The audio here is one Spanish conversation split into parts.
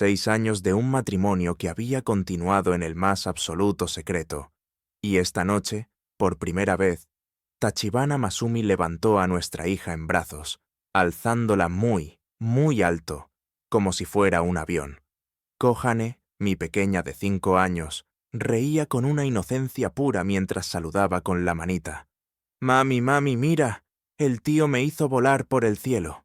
6 años de un matrimonio que había continuado en el más absoluto secreto, y esta noche, por primera vez, Tachibana Masumi levantó a nuestra hija en brazos, alzándola muy, muy alto, como si fuera un avión. Kohane, mi pequeña de 5 años, reía con una inocencia pura mientras saludaba con la manita. «Mami, mami, mira, el tío me hizo volar por el cielo».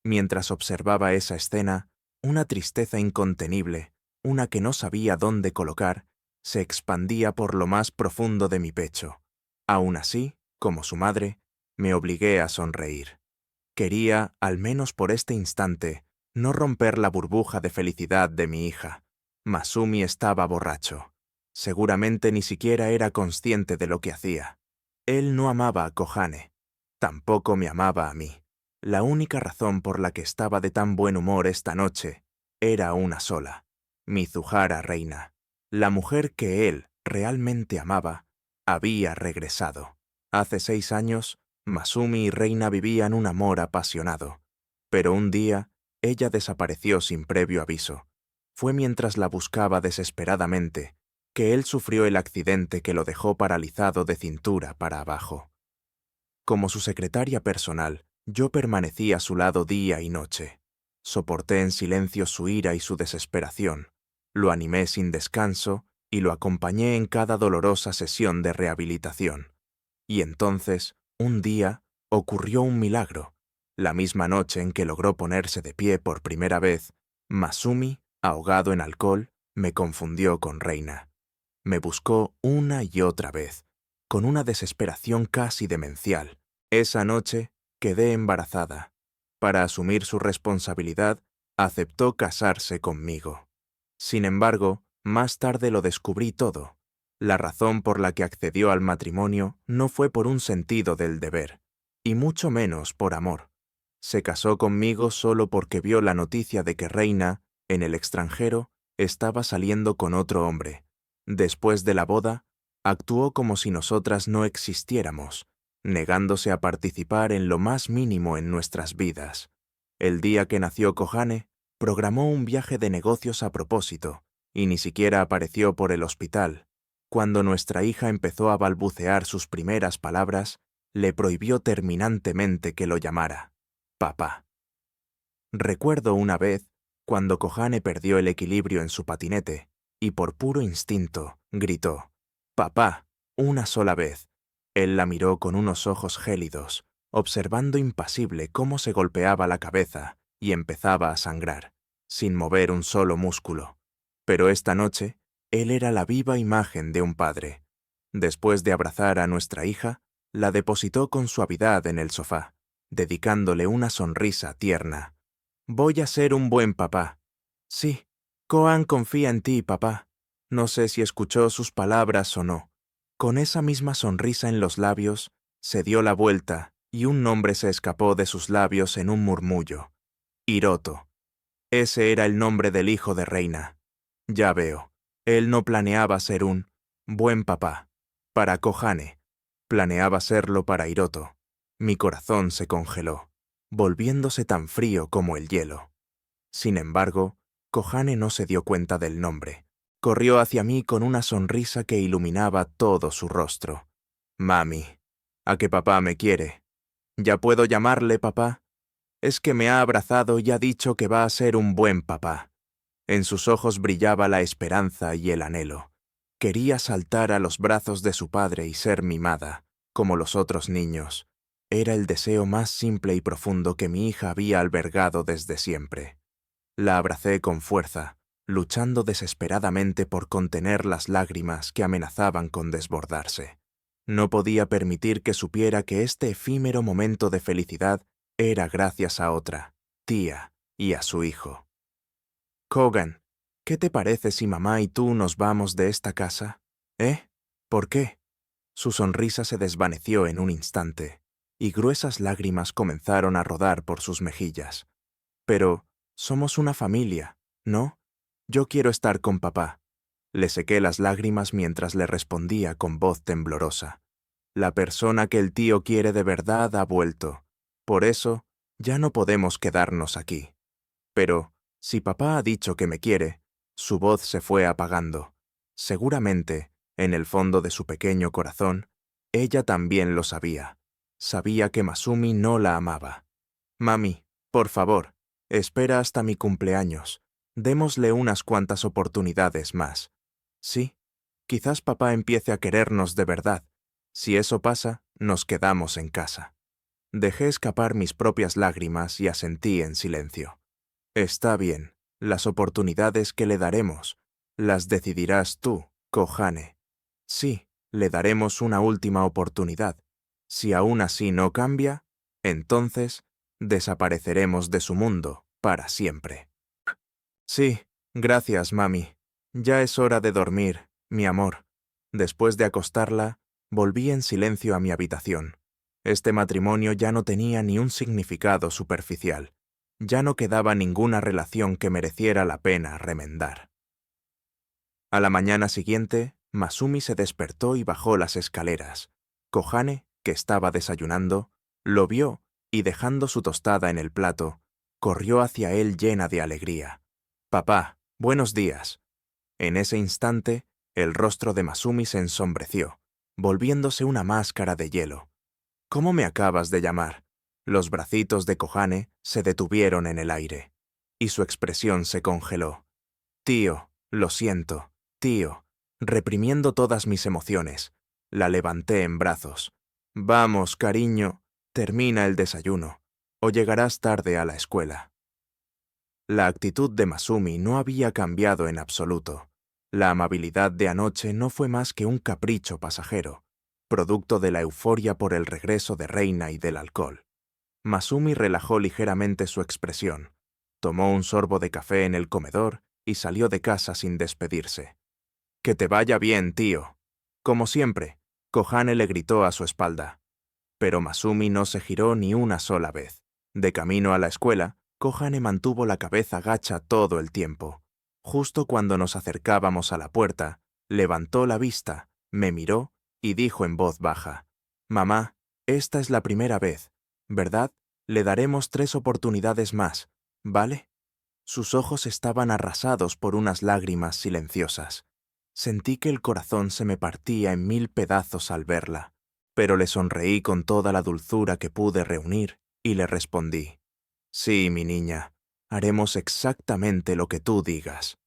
Mientras observaba esa escena, una tristeza incontenible, una que no sabía dónde colocar, se expandía por lo más profundo de mi pecho. Aún así, como su madre, me obligué a sonreír. Quería, al menos por este instante, no romper la burbuja de felicidad de mi hija. Masumi estaba borracho. Seguramente ni siquiera era consciente de lo que hacía. Él no amaba a Kohane. Tampoco me amaba a mí. La única razón por la que estaba de tan buen humor esta noche era una sola. Mizuhara Reina, la mujer que él realmente amaba, había regresado. Hace 6 años, Masumi y Reina vivían un amor apasionado. Pero un día, ella desapareció sin previo aviso. Fue mientras la buscaba desesperadamente que él sufrió el accidente que lo dejó paralizado de cintura para abajo. Como su secretaria personal, yo permanecí a su lado día y noche. Soporté en silencio su ira y su desesperación. Lo animé sin descanso y lo acompañé en cada dolorosa sesión de rehabilitación. Y entonces, un día, ocurrió un milagro. La misma noche en que logró ponerse de pie por primera vez, Masumi, ahogado en alcohol, me confundió con Reina. Me buscó una y otra vez, con una desesperación casi demencial. Esa noche quedé embarazada. Para asumir su responsabilidad, aceptó casarse conmigo. Sin embargo, más tarde lo descubrí todo. La razón por la que accedió al matrimonio no fue por un sentido del deber, y mucho menos por amor. Se casó conmigo solo porque vio la noticia de que Reina, en el extranjero, estaba saliendo con otro hombre. Después de la boda, actuó como si nosotras no existiéramos, negándose a participar en lo más mínimo en nuestras vidas. El día que nació Kohane, programó un viaje de negocios a propósito, y ni siquiera apareció por el hospital. Cuando nuestra hija empezó a balbucear sus primeras palabras, le prohibió terminantemente que lo llamara papá. Recuerdo una vez, cuando Kohane perdió el equilibrio en su patinete, y por puro instinto, gritó, «Papá», una sola vez. Él la miró con unos ojos gélidos, observando impasible cómo se golpeaba la cabeza y empezaba a sangrar, sin mover un solo músculo. Pero esta noche, él era la viva imagen de un padre. Después de abrazar a nuestra hija, la depositó con suavidad en el sofá, dedicándole una sonrisa tierna. «Voy a ser un buen papá». «Sí, Koan confía en ti, papá». No sé si escuchó sus palabras o no. Con esa misma sonrisa en los labios, se dio la vuelta y un nombre se escapó de sus labios en un murmullo. Hiroto. Ese era el nombre del hijo de Reina. Ya veo, él no planeaba ser un buen papá para Kohane, planeaba serlo para Hiroto. Mi corazón se congeló, volviéndose tan frío como el hielo. Sin embargo, Kohane no se dio cuenta del nombre. Corrió hacia mí con una sonrisa que iluminaba todo su rostro. «Mami, ¿a qué papá me quiere? ¿Ya puedo llamarle papá? Es que me ha abrazado y ha dicho que va a ser un buen papá». En sus ojos brillaba la esperanza y el anhelo. Quería saltar a los brazos de su padre y ser mimada, como los otros niños. Era el deseo más simple y profundo que mi hija había albergado desde siempre. La abracé con fuerza, luchando desesperadamente por contener las lágrimas que amenazaban con desbordarse. No podía permitir que supiera que este efímero momento de felicidad era gracias a otra, tía, y a su hijo. «Kogan, ¿qué te parece si mamá y tú nos vamos de esta casa? ¿Eh? ¿Por qué?» Su sonrisa se desvaneció en un instante, y gruesas lágrimas comenzaron a rodar por sus mejillas. «Pero somos una familia, ¿no? Yo quiero estar con papá». Le sequé las lágrimas mientras le respondía con voz temblorosa. «La persona que el tío quiere de verdad ha vuelto. Por eso, ya no podemos quedarnos aquí. Pero, Si papá ha dicho que me quiere, su voz se fue apagando. Seguramente, en el fondo de su pequeño corazón, ella también lo sabía. Sabía que Masumi no la amaba. Mami, por favor, espera hasta mi cumpleaños. Démosle unas cuantas oportunidades más. Sí, quizás papá empiece a querernos de verdad. Si eso pasa, nos quedamos en casa. Dejé escapar mis propias lágrimas y asentí en silencio. Está bien, las oportunidades que le daremos, las decidirás tú, Kohane. Sí, le daremos una última oportunidad. Si aún así no cambia, entonces desapareceremos de su mundo para siempre. Sí, gracias, mami. Ya es hora de dormir, mi amor. Después de acostarla, volví en silencio a mi habitación. Este matrimonio ya no tenía ni un significado superficial. Ya no quedaba ninguna relación que mereciera la pena remendar. A la mañana siguiente, Masumi se despertó y bajó las escaleras. Kohane, que estaba desayunando, lo vio y dejando su tostada en el plato, corrió hacia él llena de alegría. «Papá, buenos días». En ese instante, el rostro de Masumi se ensombreció, volviéndose una máscara de hielo. «¿Cómo me acabas de llamar?» Los bracitos de Kohane se detuvieron en el aire, y su expresión se congeló. «Tío, lo siento, tío», reprimiendo todas mis emociones. La levanté en brazos. «Vamos, cariño, termina el desayuno, o llegarás tarde a la escuela». La actitud de Masumi no había cambiado en absoluto. La amabilidad de anoche no fue más que un capricho pasajero, producto de la euforia por el regreso de Reina y del alcohol. Masumi relajó ligeramente su expresión, tomó un sorbo de café en el comedor y salió de casa sin despedirse. «Que te vaya bien, tío». Como siempre, Kohane le gritó a su espalda. Pero Masumi no se giró ni una sola vez. De camino a la escuela, Kohane mantuvo la cabeza gacha todo el tiempo. Justo cuando nos acercábamos a la puerta, levantó la vista, me miró y dijo en voz baja: «Mamá, esta es la primera vez, ¿verdad? Le daremos 3 oportunidades más, ¿vale?» Sus ojos estaban arrasados por unas lágrimas silenciosas. Sentí que el corazón se me partía en 1000 pedazos al verla, pero le sonreí con toda la dulzura que pude reunir y le respondí: «Sí, mi niña, haremos exactamente lo que tú digas».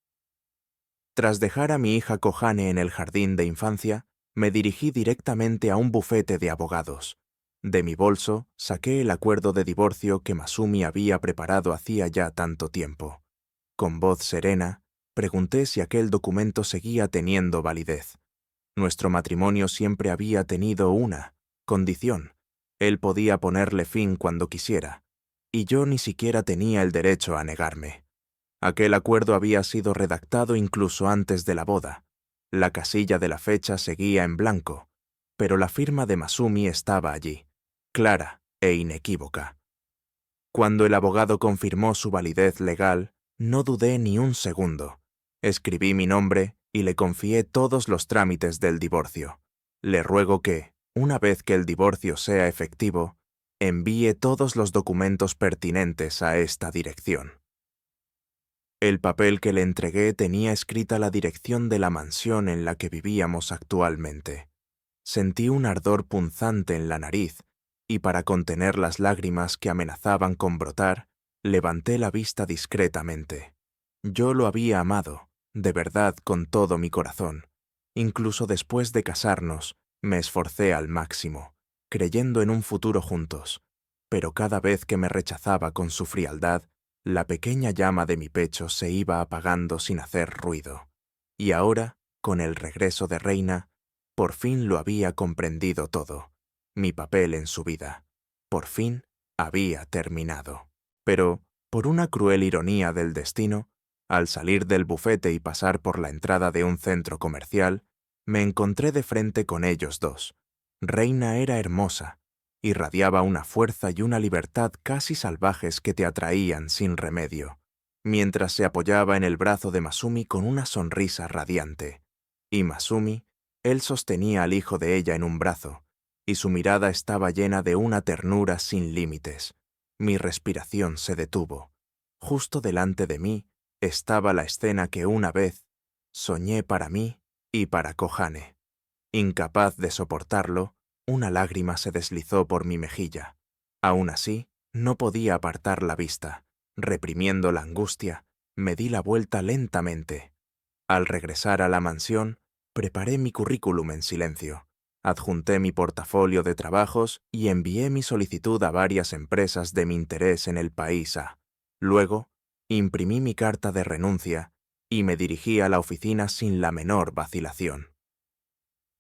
Tras dejar a mi hija Kohane en el jardín de infancia, me dirigí directamente a un bufete de abogados. De mi bolso saqué el acuerdo de divorcio que Masumi había preparado hacía ya tanto tiempo. Con voz serena, pregunté si aquel documento seguía teniendo validez. Nuestro matrimonio siempre había tenido una condición. Él podía ponerle fin cuando quisiera, y yo ni siquiera tenía el derecho a negarme. Aquel acuerdo había sido redactado incluso antes de la boda. La casilla de la fecha seguía en blanco, pero la firma de Masumi estaba allí, clara e inequívoca. Cuando el abogado confirmó su validez legal, no dudé ni un segundo. Escribí mi nombre y le confié todos los trámites del divorcio. Le ruego que, una vez que el divorcio sea efectivo, envíe todos los documentos pertinentes a esta dirección. El papel que le entregué tenía escrita la dirección de la mansión en la que vivíamos actualmente. Sentí un ardor punzante en la nariz, y para contener las lágrimas que amenazaban con brotar, levanté la vista discretamente. Yo lo había amado, de verdad, con todo mi corazón. Incluso después de casarnos, me esforcé al máximo, creyendo en un futuro juntos, pero cada vez que me rechazaba con su frialdad, la pequeña llama de mi pecho se iba apagando sin hacer ruido. Y ahora, con el regreso de Reina, por fin lo había comprendido todo. Mi papel en su vida, por fin, había terminado. Pero, por una cruel ironía del destino, al salir del bufete y pasar por la entrada de un centro comercial, me encontré de frente con ellos dos. Reina era hermosa, irradiaba una fuerza y una libertad casi salvajes que te atraían sin remedio, mientras se apoyaba en el brazo de Masumi con una sonrisa radiante. Y Masumi, él sostenía al hijo de ella en un brazo, y su mirada estaba llena de una ternura sin límites. Mi respiración se detuvo. justo delante de mí, estaba la escena que una vez soñé para mí y para Kohane. Incapaz de soportarlo, una lágrima se deslizó por mi mejilla. Aún así, no podía apartar la vista. Reprimiendo la angustia, me di la vuelta lentamente. Al regresar a la mansión, preparé mi currículum en silencio. Adjunté mi portafolio de trabajos y envié mi solicitud a varias empresas de mi interés en el país A. Luego, imprimí mi carta de renuncia y me dirigí a la oficina sin la menor vacilación.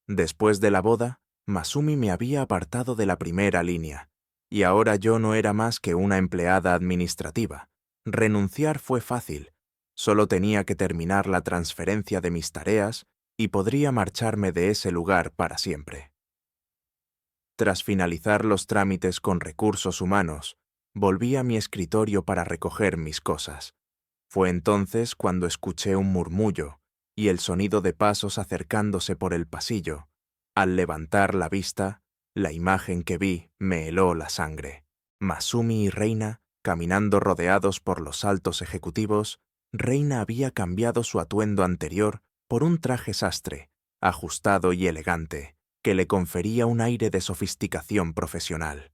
Después de la boda, Masumi me había apartado de la primera línea, y ahora yo no era más que una empleada administrativa. Renunciar fue fácil, solo tenía que terminar la transferencia de mis tareas y podría marcharme de ese lugar para siempre. Tras finalizar los trámites con recursos humanos, volví a mi escritorio para recoger mis cosas. Fue entonces cuando escuché un murmullo y el sonido de pasos acercándose por el pasillo. Al levantar la vista, la imagen que vi me heló la sangre. Masumi y Reina, caminando rodeados por los altos ejecutivos, Reina había cambiado su atuendo anterior por un traje sastre, ajustado y elegante, que le confería un aire de sofisticación profesional.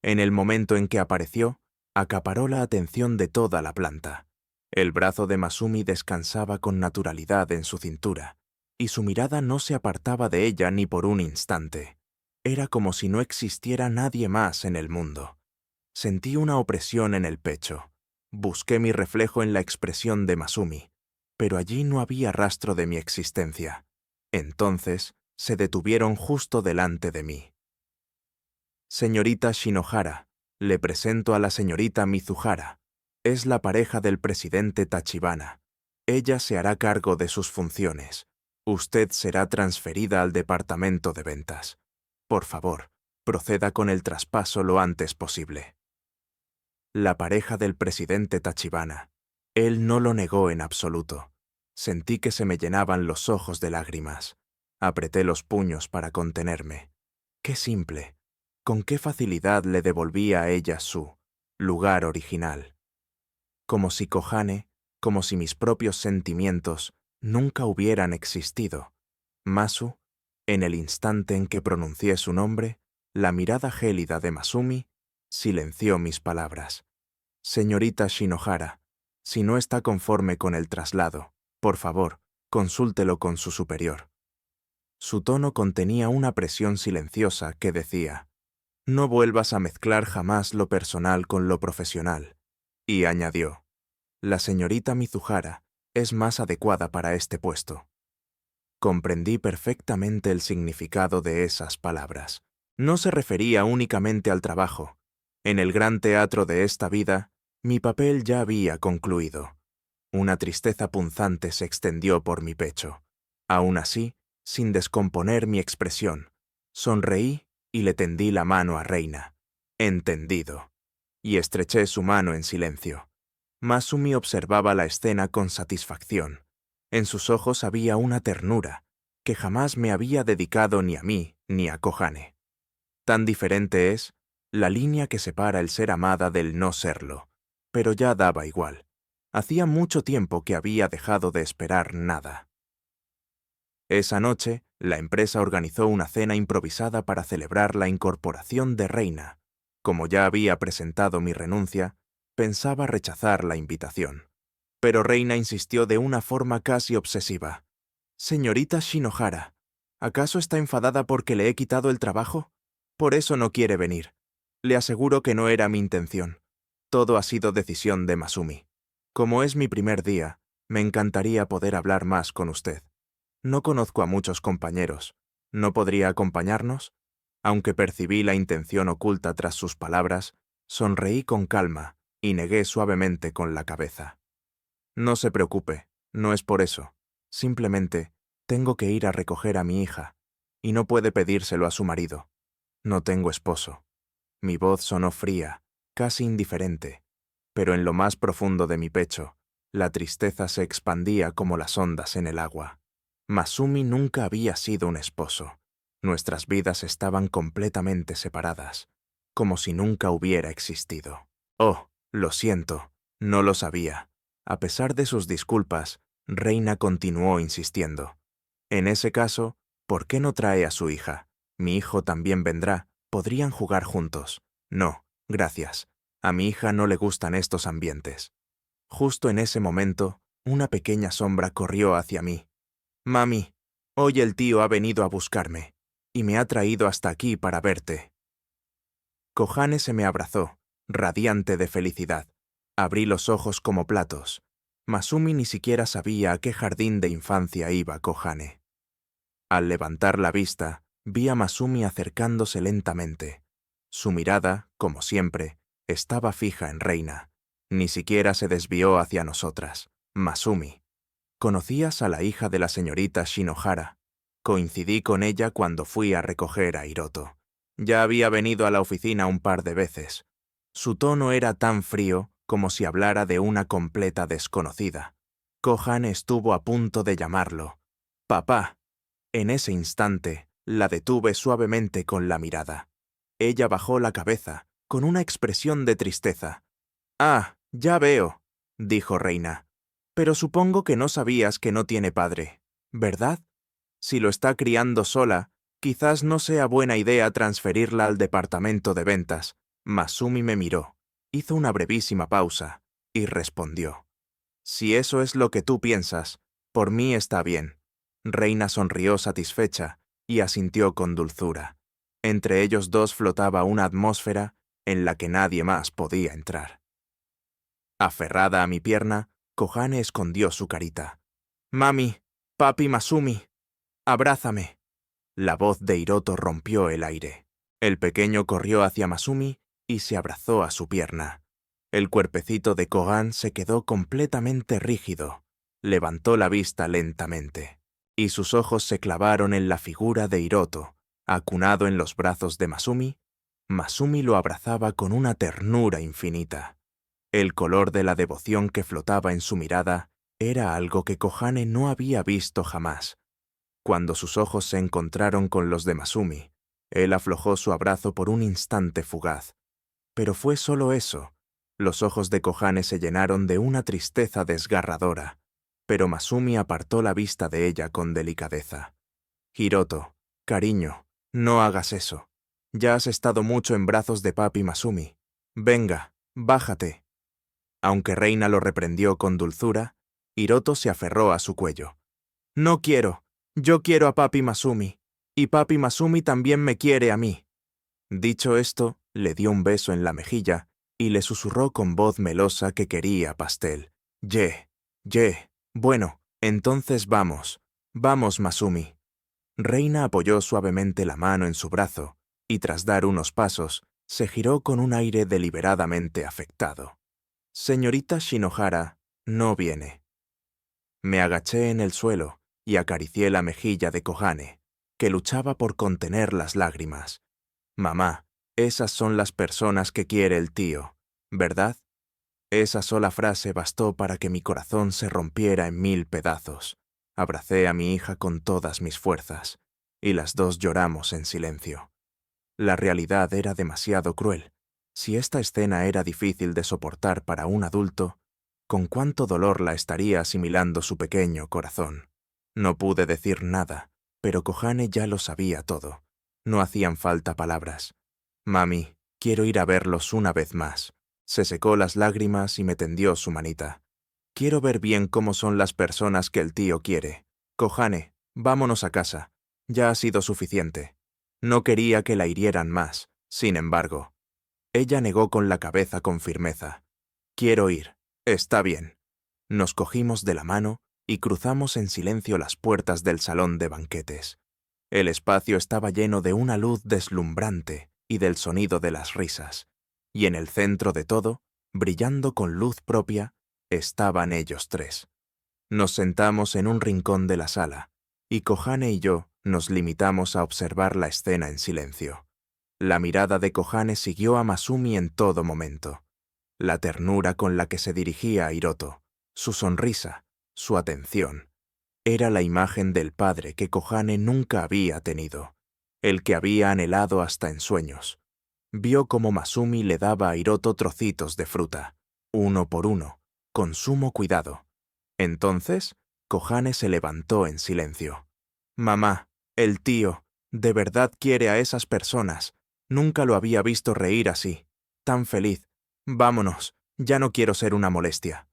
En el momento en que apareció, acaparó la atención de toda la planta. El brazo de Masumi descansaba con naturalidad en su cintura, y su mirada no se apartaba de ella ni por un instante. Era como si no existiera nadie más en el mundo. Sentí una opresión en el pecho. Busqué mi reflejo en la expresión de Masumi, pero allí no había rastro de mi existencia. Entonces, se detuvieron justo delante de mí. Señorita Shinohara, le presento a la señorita Mizuhara. Es la pareja del presidente Tachibana. Ella se hará cargo de sus funciones. Usted será transferida al departamento de ventas. Por favor, proceda con el traspaso lo antes posible. La pareja del presidente Tachibana. Él no lo negó en absoluto. Sentí que se me llenaban los ojos de lágrimas. Apreté los puños para contenerme. Qué simple. Con qué facilidad le devolvía a ella su lugar original. Como si Kohane, como si mis propios sentimientos nunca hubieran existido. Masu, en el instante en que pronuncié su nombre, la mirada gélida de Masumi silenció mis palabras. Señorita Shinohara, si no está conforme con el traslado, por favor, consúltelo con su superior. Su tono contenía una presión silenciosa que decía: no vuelvas a mezclar jamás lo personal con lo profesional. Y añadió: la señorita Mizuhara es más adecuada para este puesto. Comprendí perfectamente el significado de esas palabras. No se refería únicamente al trabajo. En el gran teatro de esta vida, mi papel ya había concluido. Una tristeza punzante se extendió por mi pecho. Aún así, sin descomponer mi expresión, sonreí y le tendí la mano a Reina. Entendido. Y estreché su mano en silencio. Masumi observaba la escena con satisfacción. En sus ojos había una ternura que jamás me había dedicado ni a mí ni a Kohane. Tan diferente es la línea que separa el ser amada del no serlo, pero ya daba igual. Hacía mucho tiempo que había dejado de esperar nada. Esa noche, la empresa organizó una cena improvisada para celebrar la incorporación de Reina. Como ya había presentado mi renuncia, pensaba rechazar la invitación. Pero Reina insistió de una forma casi obsesiva. «Señorita Shinohara, ¿acaso está enfadada porque le he quitado el trabajo? Por eso no quiere venir. Le aseguro que no era mi intención. Todo ha sido decisión de Masumi. Como es mi primer día, me encantaría poder hablar más con usted. No conozco a muchos compañeros. ¿No podría acompañarnos?» Aunque percibí la intención oculta tras sus palabras, sonreí con calma y negué suavemente con la cabeza. «No se preocupe, no es por eso. Simplemente tengo que ir a recoger a mi hija, y no puede pedírselo a su marido. No tengo esposo». Mi voz sonó fría, casi indiferente, pero en lo más profundo de mi pecho, la tristeza se expandía como las ondas en el agua. Masumi nunca había sido un esposo. Nuestras vidas estaban completamente separadas, como si nunca hubiera existido. «Oh, lo siento, No lo sabía. A pesar de sus disculpas, Reina continuó insistiendo. En ese caso, ¿por qué no trae a su hija? Mi hijo también vendrá. Podrían jugar juntos. No, gracias. A mi hija no le gustan estos ambientes. Justo en ese momento, una pequeña sombra corrió hacia mí. Mami, hoy el tío ha venido a buscarme, y me ha traído hasta aquí para verte. Kohane se me abrazó, radiante de felicidad. Abrí los ojos como platos. Masumi ni siquiera sabía a qué jardín de infancia iba Kohane. Al levantar la vista, vi a Masumi acercándose lentamente. Su mirada, como siempre, estaba fija en Reina. Ni siquiera se desvió hacia nosotras. Masumi. ¿Conocías a la hija de la señorita Shinohara? Coincidí con ella cuando fui a recoger a Hiroto. Ya había venido a la oficina un par de veces. Su tono era tan frío como si hablara de una completa desconocida. Kohane estuvo a punto de llamarlo. «Papá». En ese instante, la detuve suavemente con la mirada. Ella bajó la cabeza, con una expresión de tristeza. «Ah, ya veo», dijo Reina. «Pero supongo que no sabías que no tiene padre, ¿verdad? Si lo está criando sola, quizás no sea buena idea transferirla al departamento de ventas». Masumi me miró, hizo una brevísima pausa, y respondió. «Si eso es lo que tú piensas, por mí está bien». Reina sonrió satisfecha y asintió con dulzura. Entre ellos dos flotaba una atmósfera en la que nadie más podía entrar. Aferrada a mi pierna, Kohane escondió su carita. «Mami, papi Masumi, abrázame». La voz de Hiroto rompió el aire. El pequeño corrió hacia Masumi y se abrazó a su pierna. El cuerpecito de Kogan se quedó completamente rígido. Levantó la vista lentamente, y sus ojos se clavaron en la figura de Hiroto, acunado en los brazos de Masumi. Masumi lo abrazaba con una ternura infinita. El color de la devoción que flotaba en su mirada era algo que Kohane no había visto jamás. Cuando sus ojos se encontraron con los de Masumi, él aflojó su abrazo por un instante fugaz. Pero fue solo eso. Los ojos de Kohane se llenaron de una tristeza desgarradora, pero Masumi apartó la vista de ella con delicadeza. «Hiroto, cariño, no hagas eso. Ya has estado mucho en brazos de papi Masumi. Venga, bájate». Aunque Reina lo reprendió con dulzura, Hiroto se aferró a su cuello. «No quiero. Yo quiero a papi Masumi. Y papi Masumi también me quiere a mí». Dicho esto, le dio un beso en la mejilla y le susurró con voz melosa que quería pastel. «Ye, bueno, entonces vamos. Vamos, Masumi». Reina apoyó suavemente la mano en su brazo y tras dar unos pasos, se giró con un aire deliberadamente afectado. «Señorita Shinohara no viene». Me agaché en el suelo y acaricié la mejilla de Kohane, que luchaba por contener las lágrimas. «Mamá, esas son las personas que quiere el tío, ¿verdad?». Esa sola frase bastó para que mi corazón se rompiera en 1000 pedazos. Abracé a mi hija con todas mis fuerzas, y las dos lloramos en silencio. La realidad era demasiado cruel. Si esta escena era difícil de soportar para un adulto, ¿con cuánto dolor la estaría asimilando su pequeño corazón? No pude decir nada, pero Kohane ya lo sabía todo. No hacían falta palabras. «Mami, quiero ir a verlos una vez más». Se secó las lágrimas y me tendió su manita. «Quiero ver bien cómo son las personas que el tío quiere. Kohane, vámonos a casa. Ya ha sido suficiente». No quería que la hirieran más, sin embargo. Ella negó con la cabeza con firmeza. «Quiero ir. Está bien». Nos cogimos de la mano y cruzamos en silencio las puertas del salón de banquetes. El espacio estaba lleno de una luz deslumbrante y del sonido de las risas. Y en el centro de todo, brillando con luz propia, estaban ellos tres. Nos sentamos en un rincón de la sala, y Kohane y yo nos limitamos a observar la escena en silencio. La mirada de Kohane siguió a Masumi en todo momento. La ternura con la que se dirigía a Hiroto, su sonrisa, su atención. Era la imagen del padre que Kohane nunca había tenido, el que había anhelado hasta en sueños. Vio cómo Masumi le daba a Hiroto trocitos de fruta. uno por uno, con sumo cuidado. Entonces, Kohane se levantó en silencio. Mamá, el tío, de verdad quiere a esas personas. Nunca lo había visto reír así, tan feliz. Vámonos, ya no quiero ser una molestia.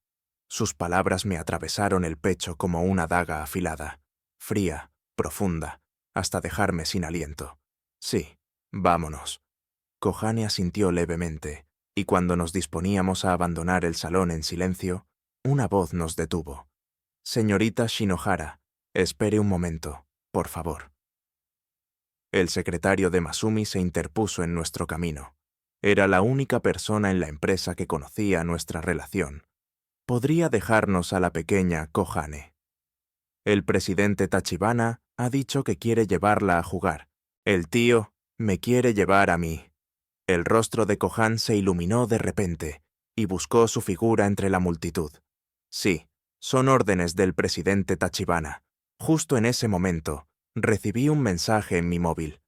Sus palabras me atravesaron el pecho como una daga afilada, fría, profunda, hasta dejarme sin aliento. Sí, vámonos. Kohane asintió levemente, y cuando nos disponíamos a abandonar el salón en silencio, una voz nos detuvo. Señorita Shinohara, espere un momento, por favor. El secretario de Masumi se interpuso en nuestro camino. Era la única persona en la empresa que conocía nuestra relación. Podría dejarnos a la pequeña Kohane. El presidente Tachibana ha dicho que quiere llevarla a jugar. El tío me quiere llevar a mí. El rostro de Kohan se iluminó de repente y buscó su figura entre la multitud. Sí, son órdenes del presidente Tachibana. Justo en ese momento, recibí un mensaje en mi móvil.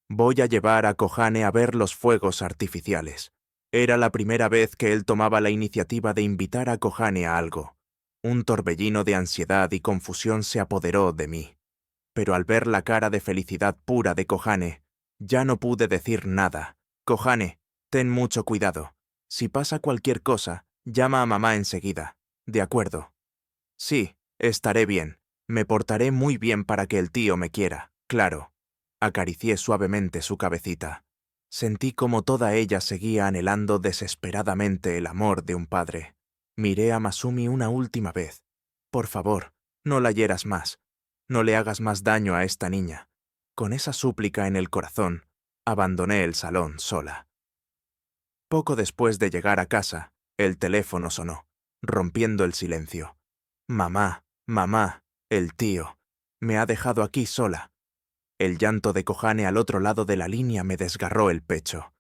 Voy a llevar a Kohane a ver los fuegos artificiales. Era la primera vez que él tomaba la iniciativa de invitar a Kohane a algo. Un torbellino de ansiedad y confusión se apoderó de mí. Pero al ver la cara de felicidad pura de Kohane, ya no pude decir nada. Kohane, ten mucho cuidado. Si pasa cualquier cosa, llama a mamá enseguida. ¿De acuerdo? Sí, estaré bien. Me portaré muy bien para que el tío me quiera, claro. Acaricié suavemente su cabecita. Sentí como toda ella seguía anhelando desesperadamente el amor de un padre. Miré a Masumi una última vez. Por favor, no la hieras más. No le hagas más daño a esta niña. Con esa súplica en el corazón, abandoné el salón sola. Poco después de llegar a casa, el teléfono sonó, rompiendo el silencio. Mamá, mamá, el tío, me ha dejado aquí sola. El llanto de Kohane al otro lado de la línea me desgarró el pecho.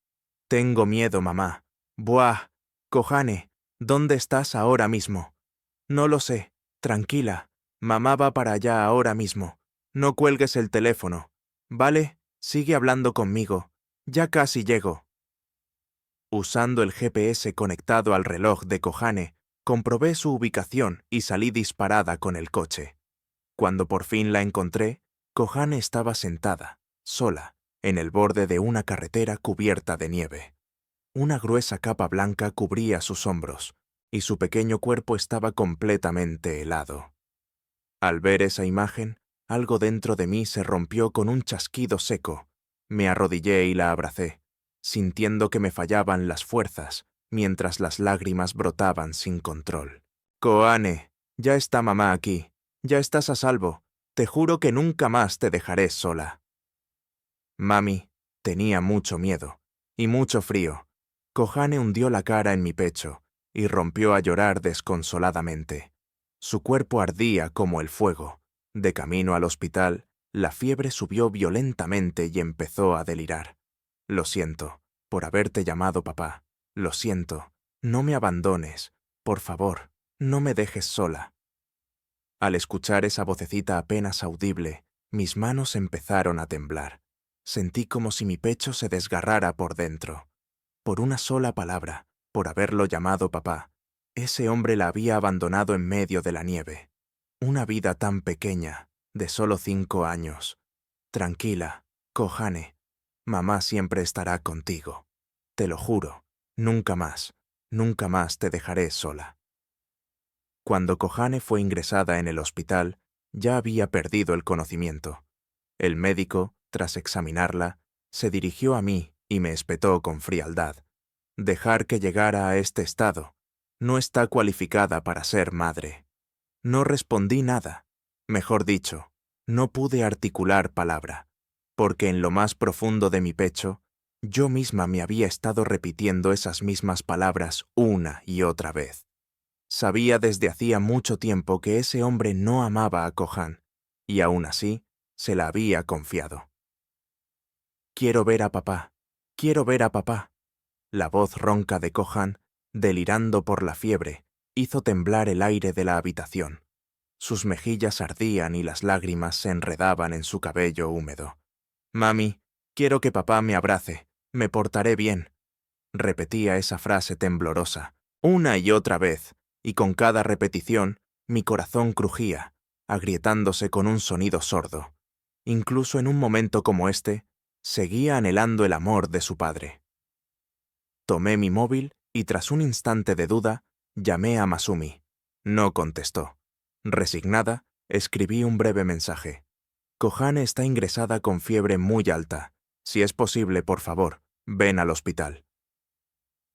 Tengo miedo, mamá. Buah, Kohane, ¿dónde estás ahora mismo? No lo sé. Tranquila. Mamá va para allá ahora mismo. No cuelgues el teléfono. ¿Vale? Sigue hablando conmigo. Ya casi llego. Usando el GPS conectado al reloj de Kohane, comprobé su ubicación y salí disparada con el coche. Cuando por fin la encontré, Kohane estaba sentada, sola, en el borde de una carretera cubierta de nieve. Una gruesa capa blanca cubría sus hombros, y su pequeño cuerpo estaba completamente helado. Al ver esa imagen, algo dentro de mí se rompió con un chasquido seco. Me arrodillé y la abracé, sintiendo que me fallaban las fuerzas, mientras las lágrimas brotaban sin control. Kohane, ya está mamá aquí, ya estás a salvo, te juro que nunca más te dejaré sola. Mami tenía mucho miedo y mucho frío. Kohane hundió la cara en mi pecho y rompió a llorar desconsoladamente. Su cuerpo ardía como el fuego. De camino al hospital, la fiebre subió violentamente y empezó a delirar. Lo siento, por haberte llamado papá. Lo siento, no me abandones. Por favor, no me dejes sola. Al escuchar esa vocecita apenas audible, mis manos empezaron a temblar. Sentí como si mi pecho se desgarrara por dentro. Por una sola palabra, por haberlo llamado papá, ese hombre la había abandonado en medio de la nieve. Una vida tan pequeña, de solo 5 años. Tranquila, Kohane. Mamá siempre estará contigo. Te lo juro, nunca más te dejaré sola. Cuando Kohane fue ingresada en el hospital, ya había perdido el conocimiento. El médico, tras examinarla, se dirigió a mí y me espetó con frialdad. Dejar que llegara a este estado. No está cualificada para ser madre. No respondí nada. Mejor dicho, no pude articular palabra, porque en lo más profundo de mi pecho, yo misma me había estado repitiendo esas mismas palabras una y otra vez. Sabía desde hacía mucho tiempo que ese hombre no amaba a Kohan, y aún así se la había confiado. Quiero ver a papá, quiero ver a papá. La voz ronca de Kohan, delirando por la fiebre, hizo temblar el aire de la habitación. Sus mejillas ardían y las lágrimas se enredaban en su cabello húmedo. Mami, quiero que papá me abrace, me portaré bien. Repetía esa frase temblorosa, una y otra vez, y con cada repetición, mi corazón crujía, agrietándose con un sonido sordo. Incluso en un momento como este, seguía anhelando el amor de su padre. Tomé mi móvil y tras un instante de duda, llamé a Masumi. No contestó. Resignada, escribí un breve mensaje. Kohane está ingresada con fiebre muy alta. Si es posible, por favor, ven al hospital.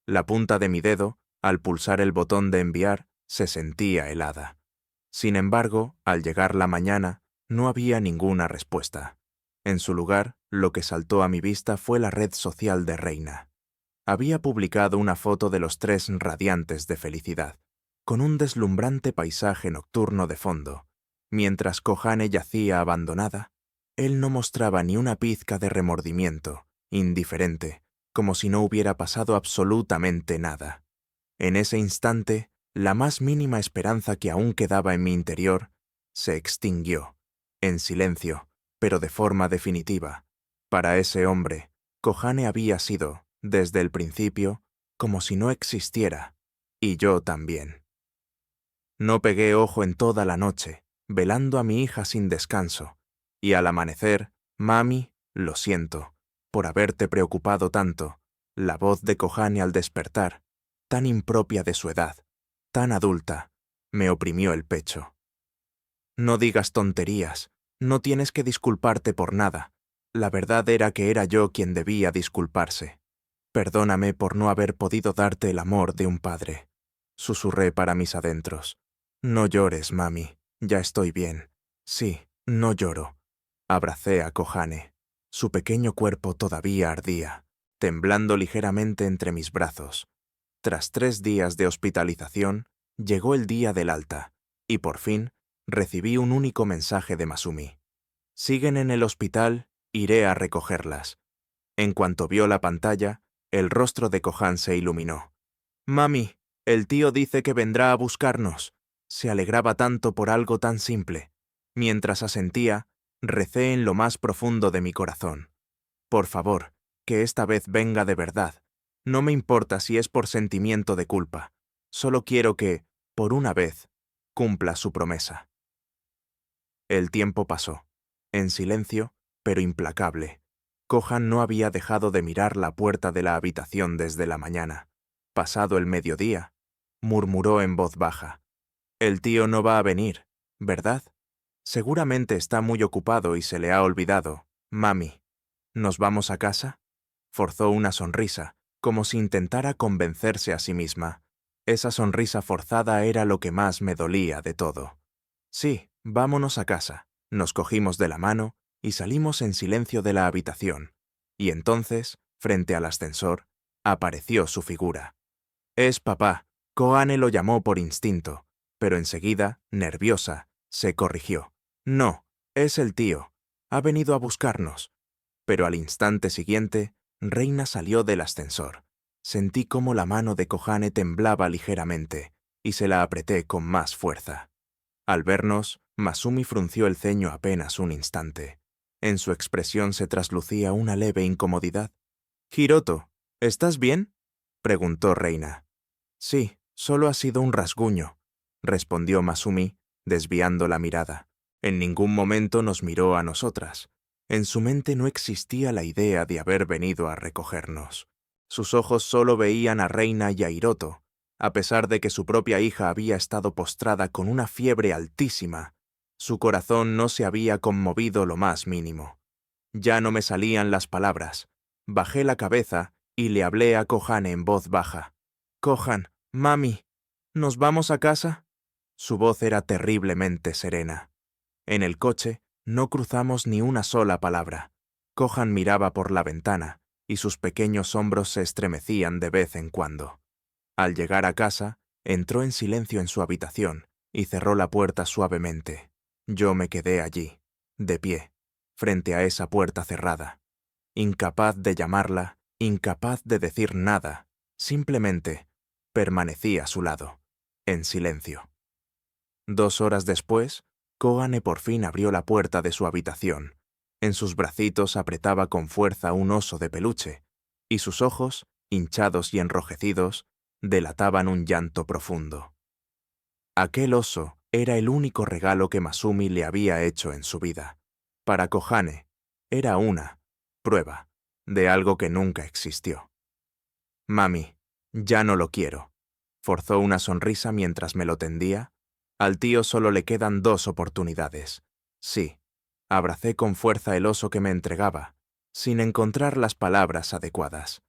La punta de mi dedo, al pulsar el botón de enviar, se sentía helada. Sin embargo, al llegar la mañana, no había ninguna respuesta. En su lugar, lo que saltó a mi vista fue la red social de Reina. Había publicado una foto de los tres radiantes de felicidad, con un deslumbrante paisaje nocturno de fondo. Mientras Kohane yacía abandonada, él no mostraba ni una pizca de remordimiento, indiferente, como si no hubiera pasado absolutamente nada. En ese instante, la más mínima esperanza que aún quedaba en mi interior se extinguió, en silencio, pero de forma definitiva. Para ese hombre, Kohane había sido, desde el principio, como si no existiera, y yo también. No pegué ojo en toda la noche, velando a mi hija sin descanso, y al amanecer, mami, lo siento, por haberte preocupado tanto. La voz de Kohane al despertar, tan impropia de su edad, tan adulta, me oprimió el pecho. No digas tonterías, no tienes que disculparte por nada. La verdad era que era yo quien debía disculparse. Perdóname por no haber podido darte el amor de un padre. Susurré para mis adentros. No llores, mami, ya estoy bien. Sí, no lloro. Abracé a Kohane. Su pequeño cuerpo todavía ardía, temblando ligeramente entre mis brazos. Tras 3 días de hospitalización, llegó el día del alta, y por fin recibí un único mensaje de Masumi. Siguen en el hospital, iré a recogerlas. En cuanto vio la pantalla, el rostro de Kohane se iluminó. Mami, el tío dice que vendrá a buscarnos. Se alegraba tanto por algo tan simple. Mientras asentía, recé en lo más profundo de mi corazón. Por favor, que esta vez venga de verdad. No me importa si es por sentimiento de culpa. Solo quiero que, por una vez, cumpla su promesa. El tiempo pasó, en silencio, pero implacable. Kohane no había dejado de mirar la puerta de la habitación desde la mañana. Pasado el mediodía, murmuró en voz baja. El tío no va a venir, ¿verdad? Seguramente está muy ocupado y se le ha olvidado. Mami, ¿nos vamos a casa? Forzó una sonrisa, como si intentara convencerse a sí misma. Esa sonrisa forzada era lo que más me dolía de todo. Sí, vámonos a casa. Nos cogimos de la mano y salimos en silencio de la habitación. Y entonces, frente al ascensor, apareció su figura. Es papá. Kohane lo llamó por instinto, pero enseguida, nerviosa, se corrigió. No, es el tío. Ha venido a buscarnos. Pero al instante siguiente, Reina salió del ascensor. Sentí cómo la mano de Kohane temblaba ligeramente, y se la apreté con más fuerza. Al vernos, Masumi frunció el ceño apenas un instante. En su expresión se traslucía una leve incomodidad. «Hiroto, ¿estás bien?», preguntó Reina. «Sí, solo ha sido un rasguño», respondió Masumi, desviando la mirada. En ningún momento nos miró a nosotras. En su mente no existía la idea de haber venido a recogernos. Sus ojos solo veían a Reina y a Hiroto, a pesar de que su propia hija había estado postrada con una fiebre altísima. Su corazón no se había conmovido lo más mínimo. Ya no me salían las palabras. Bajé la cabeza y le hablé a Kohane en voz baja. «Kohane, mami, ¿nos vamos a casa?». Su voz era terriblemente serena. En el coche no cruzamos ni una sola palabra. Kohane miraba por la ventana y sus pequeños hombros se estremecían de vez en cuando. Al llegar a casa, entró en silencio en su habitación y cerró la puerta suavemente. Yo me quedé allí, de pie, frente a esa puerta cerrada, incapaz de llamarla, incapaz de decir nada, simplemente permanecí a su lado, en silencio. 2 horas después, Kohane por fin abrió la puerta de su habitación. En sus bracitos apretaba con fuerza un oso de peluche, y sus ojos, hinchados y enrojecidos, delataban un llanto profundo. Aquel oso era el único regalo que Masumi le había hecho en su vida. Para Kohane, era una prueba de algo que nunca existió. Mami, ya no lo quiero. Forzó una sonrisa mientras me lo tendía. Al tío solo le quedan 2 oportunidades. Sí. Abracé con fuerza el oso que me entregaba, sin encontrar las palabras adecuadas.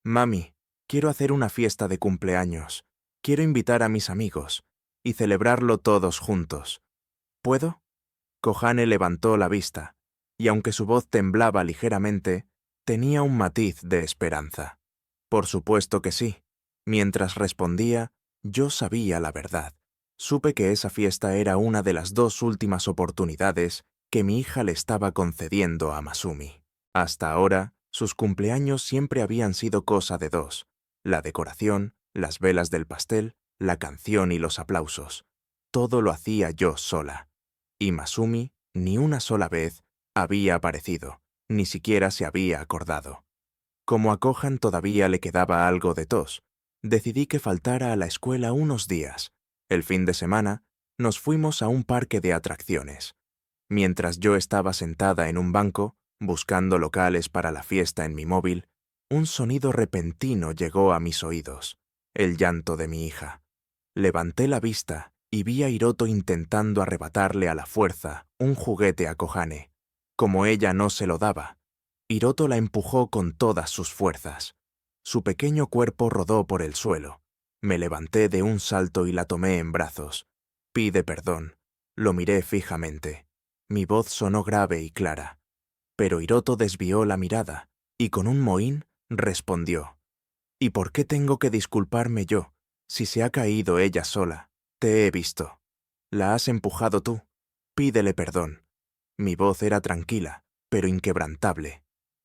Mami, quiero hacer una fiesta de cumpleaños. Quiero invitar a mis amigos y celebrarlo todos juntos. ¿Puedo? Kohane levantó la vista, y aunque su voz temblaba ligeramente, tenía un matiz de esperanza. Por supuesto que sí. Mientras respondía, yo sabía la verdad. Supe que esa fiesta era una de las 2 últimas oportunidades que mi hija le estaba concediendo a Masumi. Hasta ahora, sus cumpleaños siempre habían sido cosa de 2: la decoración, las velas del pastel, la canción y los aplausos. Todo lo hacía yo sola. Y Masumi, ni una sola vez, había aparecido, ni siquiera se había acordado. Como a Kohan todavía le quedaba algo de tos, decidí que faltara a la escuela unos días. El fin de semana, nos fuimos a un parque de atracciones. Mientras yo estaba sentada en un banco, buscando locales para la fiesta en mi móvil, un sonido repentino llegó a mis oídos: el llanto de mi hija. Levanté la vista y vi a Hiroto intentando arrebatarle a la fuerza un juguete a Kohane. Como ella no se lo daba, Hiroto la empujó con todas sus fuerzas. Su pequeño cuerpo rodó por el suelo. Me levanté de un salto y la tomé en brazos. Pide perdón. Lo miré fijamente. Mi voz sonó grave y clara. Pero Hiroto desvió la mirada y con un mohín respondió: ¿Y por qué tengo que disculparme yo, si se ha caído ella sola? Te he visto. La has empujado tú. Pídele perdón. Mi voz era tranquila, pero inquebrantable.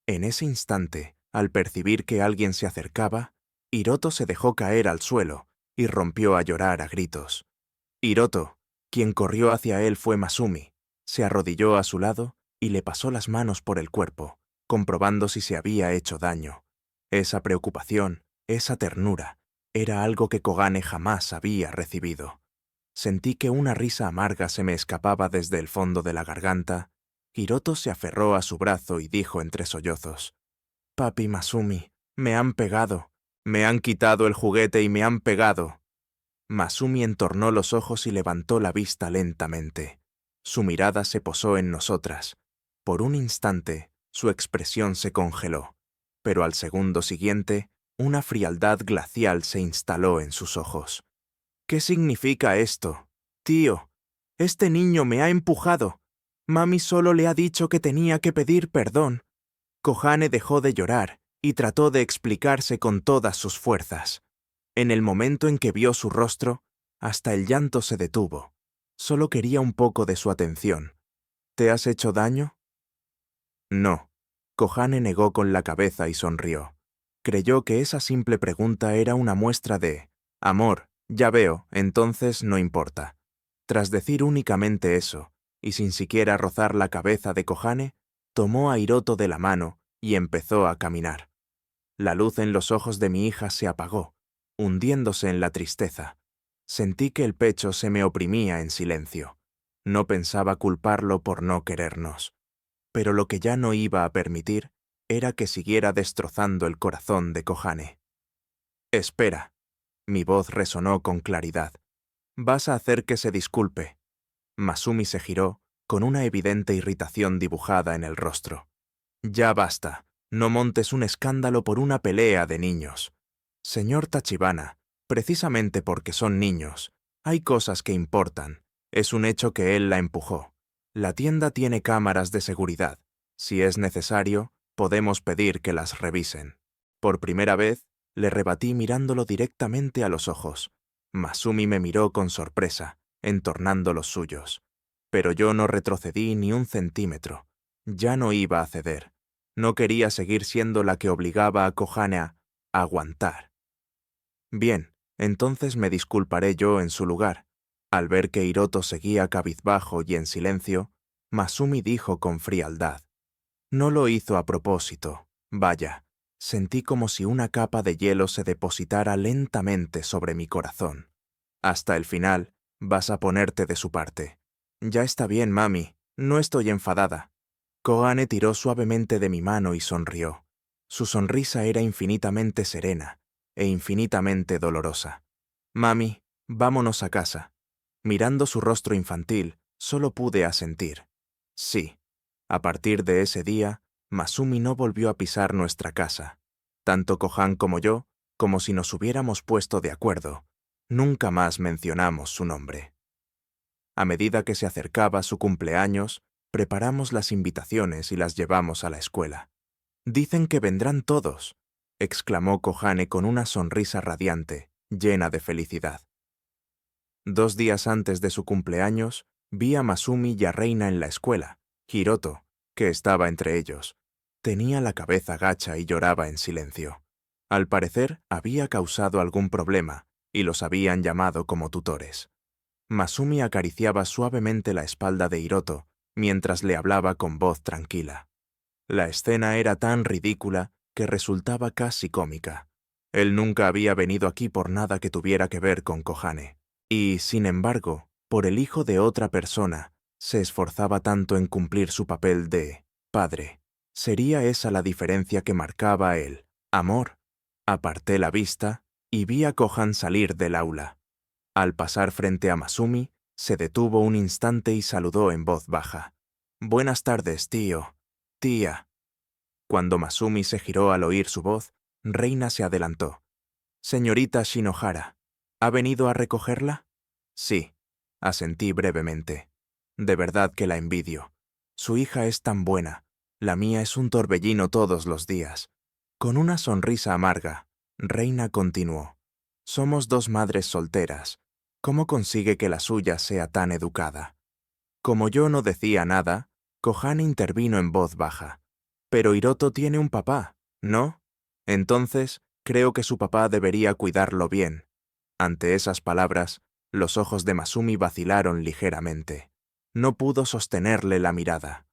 En ese instante, al percibir que alguien se acercaba, Hiroto se dejó caer al suelo y rompió a llorar a gritos. Hiroto, quien corrió hacia él, fue Masumi. Se arrodilló a su lado y le pasó las manos por el cuerpo, comprobando si se había hecho daño. Esa preocupación, esa ternura, era algo que Kogane jamás había recibido. Sentí que una risa amarga se me escapaba desde el fondo de la garganta. Hiroto se aferró a su brazo y dijo entre sollozos: «Papi Masumi, me han pegado. Me han quitado el juguete y me han pegado». Masumi entornó los ojos y levantó la vista lentamente. Su mirada se posó en nosotras. Por un instante, su expresión se congeló, pero al segundo siguiente, una frialdad glacial se instaló en sus ojos. «¿Qué significa esto? Tío, este niño me ha empujado. Mami solo le ha dicho que tenía que pedir perdón». Kohane dejó de llorar y trató de explicarse con todas sus fuerzas. En el momento en que vio su rostro, hasta el llanto se detuvo. Solo quería un poco de su atención. «¿Te has hecho daño?» «No». Kohane negó con la cabeza y sonrió. Creyó que esa simple pregunta era una muestra de amor. «Ya veo, entonces no importa». Tras decir únicamente eso, y sin siquiera rozar la cabeza de Kohane, tomó a Hiroto de la mano y empezó a caminar. La luz en los ojos de mi hija se apagó, hundiéndose en la tristeza. Sentí que el pecho se me oprimía en silencio. No pensaba culparlo por no querernos. Pero lo que ya no iba a permitir era que siguiera destrozando el corazón de Kohane. «Espera». Mi voz resonó con claridad. «Vas a hacer que se disculpe». Masumi se giró, con una evidente irritación dibujada en el rostro. «Ya basta. No montes un escándalo por una pelea de niños. Señor Tachibana, precisamente porque son niños, hay cosas que importan. Es un hecho que él la empujó. La tienda tiene cámaras de seguridad. Si es necesario, podemos pedir que las revisen». Por primera vez, le rebatí mirándolo directamente a los ojos. Masumi me miró con sorpresa, entornando los suyos. Pero yo no retrocedí ni un centímetro. Ya no iba a ceder. No quería seguir siendo la que obligaba a Kohane a aguantar. «Bien, entonces me disculparé yo en su lugar». Al ver que Hiroto seguía cabizbajo y en silencio, Masumi dijo con frialdad: «No lo hizo a propósito. Vaya, Sentí como si una capa de hielo se depositara lentamente sobre mi corazón. Hasta el final, vas a ponerte de su parte. Ya está bien, mami, no estoy enfadada. Koane tiró suavemente de mi mano y sonrió. Su sonrisa era infinitamente serena e infinitamente dolorosa. Mami, vámonos a casa. Mirando su rostro infantil, solo pude asentir. Sí. A partir de ese día, Masumi no volvió a pisar nuestra casa. Tanto Kohan como yo, como si nos hubiéramos puesto de acuerdo, nunca más mencionamos su nombre. A medida que se acercaba su cumpleaños, preparamos las invitaciones y las llevamos a la escuela. «Dicen que vendrán todos», exclamó Kohane con una sonrisa radiante, llena de felicidad. 2 días antes de su cumpleaños, vi a Masumi y a Reina en la escuela. Hiroto, que estaba entre ellos, tenía la cabeza gacha y lloraba en silencio. Al parecer, había causado algún problema, y los habían llamado como tutores. Masumi acariciaba suavemente la espalda de Hiroto, mientras le hablaba con voz tranquila. La escena era tan ridícula que resultaba casi cómica. Él nunca había venido aquí por nada que tuviera que ver con Kohane. Y, sin embargo, por el hijo de otra persona, se esforzaba tanto en cumplir su papel de padre. ¿Sería esa la diferencia que marcaba el amor? Aparté la vista y vi a Kohan salir del aula. Al pasar frente a Masumi, se detuvo un instante y saludó en voz baja. «Buenas tardes, tío. Tía». Cuando Masumi se giró al oír su voz, Reina se adelantó. «Señorita Shinohara, ¿ha venido a recogerla?» «Sí», asentí brevemente. «De verdad que la envidio. Su hija es tan buena. La mía es un torbellino todos los días». Con una sonrisa amarga, Reina continuó. «Somos 2 madres solteras. ¿Cómo consigue que la suya sea tan educada?» Como yo no decía nada, Kohan intervino en voz baja. «Pero Hiroto tiene un papá, ¿no? Entonces, creo que su papá debería cuidarlo bien». Ante esas palabras, los ojos de Masumi vacilaron ligeramente. No pudo sostenerle la mirada.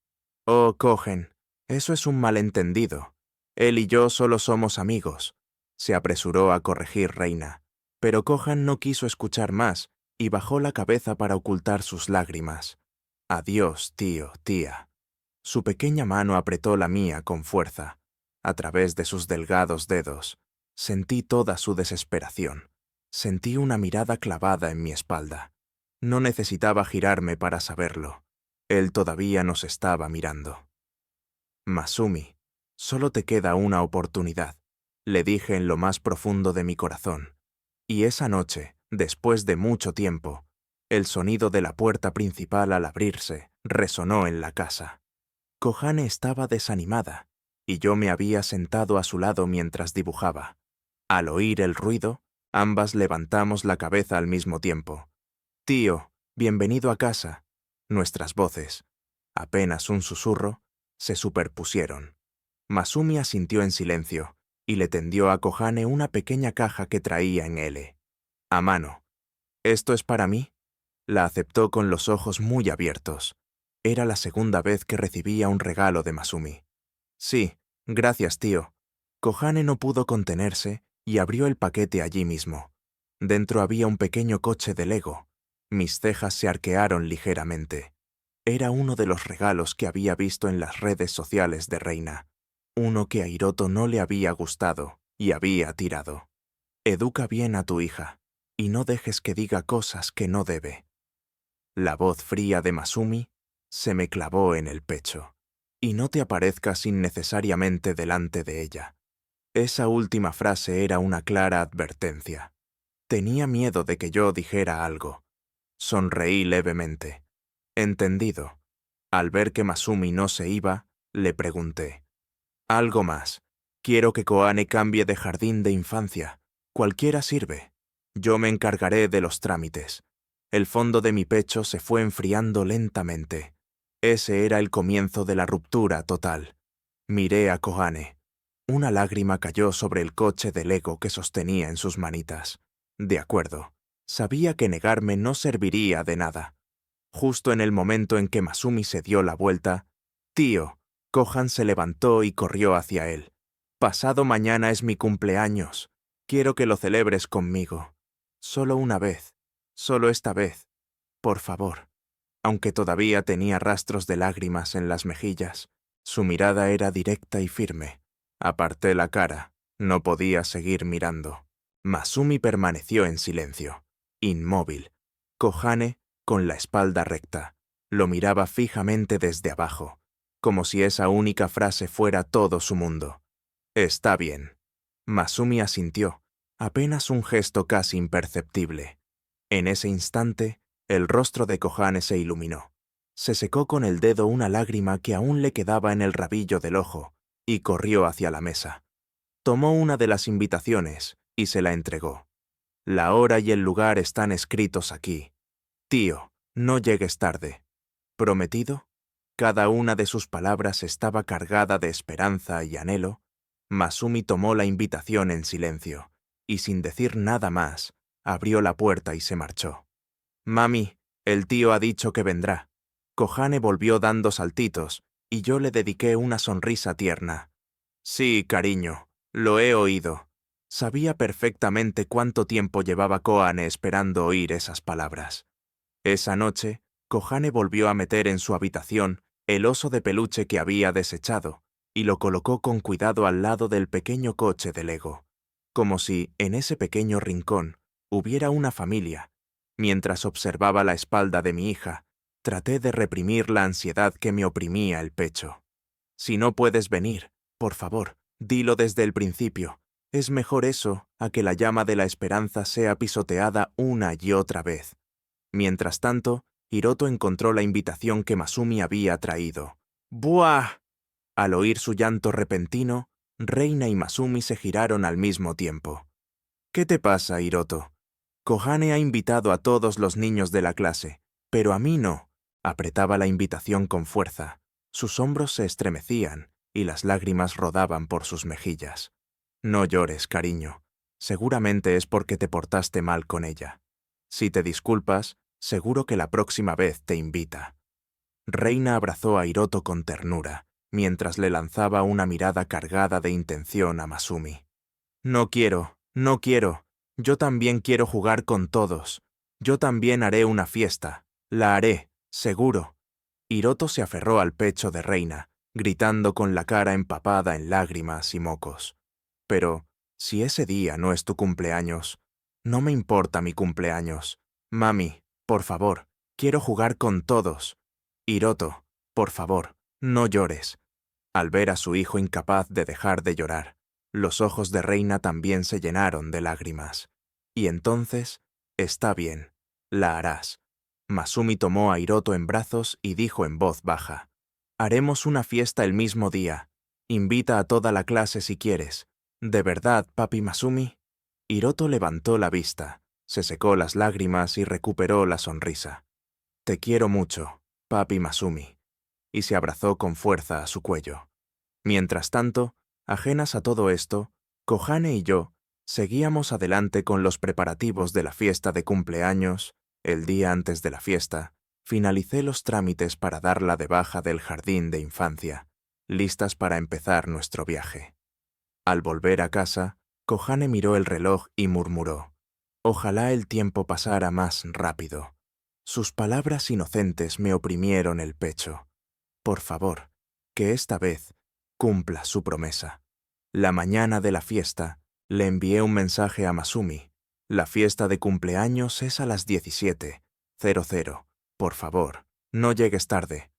«Oh, Kohen, eso es un malentendido. Él y yo solo somos amigos», se apresuró a corregir Reina. Pero Kohan no quiso escuchar más y bajó la cabeza para ocultar sus lágrimas. «Adiós, tío, tía». Su pequeña mano apretó la mía con fuerza. A través de sus delgados dedos, sentí toda su desesperación. Sentí una mirada clavada en mi espalda. No necesitaba girarme para saberlo. Él todavía nos estaba mirando. «Masumi, solo te queda una oportunidad», le dije en lo más profundo de mi corazón. Y esa noche, después de mucho tiempo, el sonido de la puerta principal al abrirse resonó en la casa. Kohane estaba desanimada, y yo me había sentado a su lado mientras dibujaba. Al oír el ruido, ambas levantamos la cabeza al mismo tiempo. «Tío, bienvenido a casa». Nuestras voces, apenas un susurro, se superpusieron. Masumi asintió en silencio y le tendió a Kohane una pequeña caja que traía en L. A mano. «¿Esto es para mí?» La aceptó con los ojos muy abiertos. Era la segunda vez que recibía un regalo de Masumi. «Sí, gracias, tío». Kohane no pudo contenerse y abrió el paquete allí mismo. Dentro había un pequeño coche de Lego. Mis cejas se arquearon ligeramente. Era uno de los regalos que había visto en las redes sociales de Reina. Uno que a Hiroto no le había gustado y había tirado. «Educa bien a tu hija y no dejes que diga cosas que no debe». La voz fría de Masumi se me clavó en el pecho. «Y no te aparezcas innecesariamente delante de ella». Esa última frase era una clara advertencia. Tenía miedo de que yo dijera algo. Sonreí levemente. «Entendido». Al ver que Masumi no se iba, le pregunté. «Algo más. Quiero que Koane cambie de jardín de infancia. Cualquiera sirve. Yo me encargaré de los trámites». El fondo de mi pecho se fue enfriando lentamente. Ese era el comienzo de la ruptura total. Miré a Kohane. Una lágrima cayó sobre el coche de Lego que sostenía en sus manitas. De acuerdo. Sabía que negarme no serviría de nada. Justo en el momento en que Masumi se dio la vuelta, «Tío», Kohan se levantó y corrió hacia él. Pasado mañana es mi cumpleaños. Quiero que lo celebres conmigo. Solo una vez. Solo esta vez. Por favor. Aunque todavía tenía rastros de lágrimas en las mejillas, su mirada era directa y firme. Aparté la cara. No podía seguir mirando. Masumi permaneció en silencio, inmóvil. Kohane, con la espalda recta, lo miraba fijamente desde abajo, como si esa única frase fuera todo su mundo. Está bien. Masumi asintió, apenas un gesto casi imperceptible. En ese instante, el rostro de Kohane se iluminó. Se secó con el dedo una lágrima que aún le quedaba en el rabillo del ojo y corrió hacia la mesa. Tomó una de las invitaciones y se la entregó. La hora y el lugar están escritos aquí. Tío, no llegues tarde. ¿Prometido? Cada una de sus palabras estaba cargada de esperanza y anhelo. Masumi tomó la invitación en silencio y sin decir nada más, abrió la puerta y se marchó. Mami, el tío ha dicho que vendrá. Kohane volvió dando saltitos y yo le dediqué una sonrisa tierna. Sí, cariño, lo he oído. Sabía perfectamente cuánto tiempo llevaba Kohane esperando oír esas palabras. Esa noche, Kohane volvió a meter en su habitación el oso de peluche que había desechado y lo colocó con cuidado al lado del pequeño coche de Lego, como si, en ese pequeño rincón, hubiera una familia. Mientras observaba la espalda de mi hija, traté de reprimir la ansiedad que me oprimía el pecho. Si no puedes venir, por favor, dilo desde el principio. Es mejor eso a que la llama de la esperanza sea pisoteada una y otra vez. Mientras tanto, Hiroto encontró la invitación que Masumi había traído. ¡Buah! Al oír su llanto repentino, Reina y Masumi se giraron al mismo tiempo. ¿Qué te pasa, Hiroto? Kohane ha invitado a todos los niños de la clase, pero a mí no. Apretaba la invitación con fuerza. Sus hombros se estremecían y las lágrimas rodaban por sus mejillas. No llores, cariño. Seguramente es porque te portaste mal con ella. Si te disculpas, seguro que la próxima vez te invita. Reina abrazó a Hiroto con ternura, mientras le lanzaba una mirada cargada de intención a Masumi. No quiero, no quiero. Yo también quiero jugar con todos. Yo también haré una fiesta. La haré, seguro. Hiroto se aferró al pecho de Reina, gritando con la cara empapada en lágrimas y mocos. Pero, si ese día no es tu cumpleaños, no me importa mi cumpleaños. Mami, por favor, quiero jugar con todos. Hiroto, por favor, no llores. Al ver a su hijo incapaz de dejar de llorar, los ojos de Reina también se llenaron de lágrimas. Y entonces, está bien, la harás. Masumi tomó a Hiroto en brazos y dijo en voz baja, haremos una fiesta el mismo día. Invita a toda la clase si quieres. ¿De verdad, papi Masumi? Hiroto levantó la vista, se secó las lágrimas y recuperó la sonrisa. Te quiero mucho, papi Masumi. Y se abrazó con fuerza a su cuello. Mientras tanto, ajenas a todo esto, Kohane y yo seguíamos adelante con los preparativos de la fiesta de cumpleaños. El día antes de la fiesta, finalicé los trámites para darla de baja del jardín de infancia, listas para empezar nuestro viaje. Al volver a casa, Kohane miró el reloj y murmuró, ojalá el tiempo pasara más rápido. Sus palabras inocentes me oprimieron el pecho. Por favor, que esta vez cumpla su promesa. La mañana de la fiesta, le envié un mensaje a Masumi. La fiesta de cumpleaños es a las 17:00. Por favor, no llegues tarde.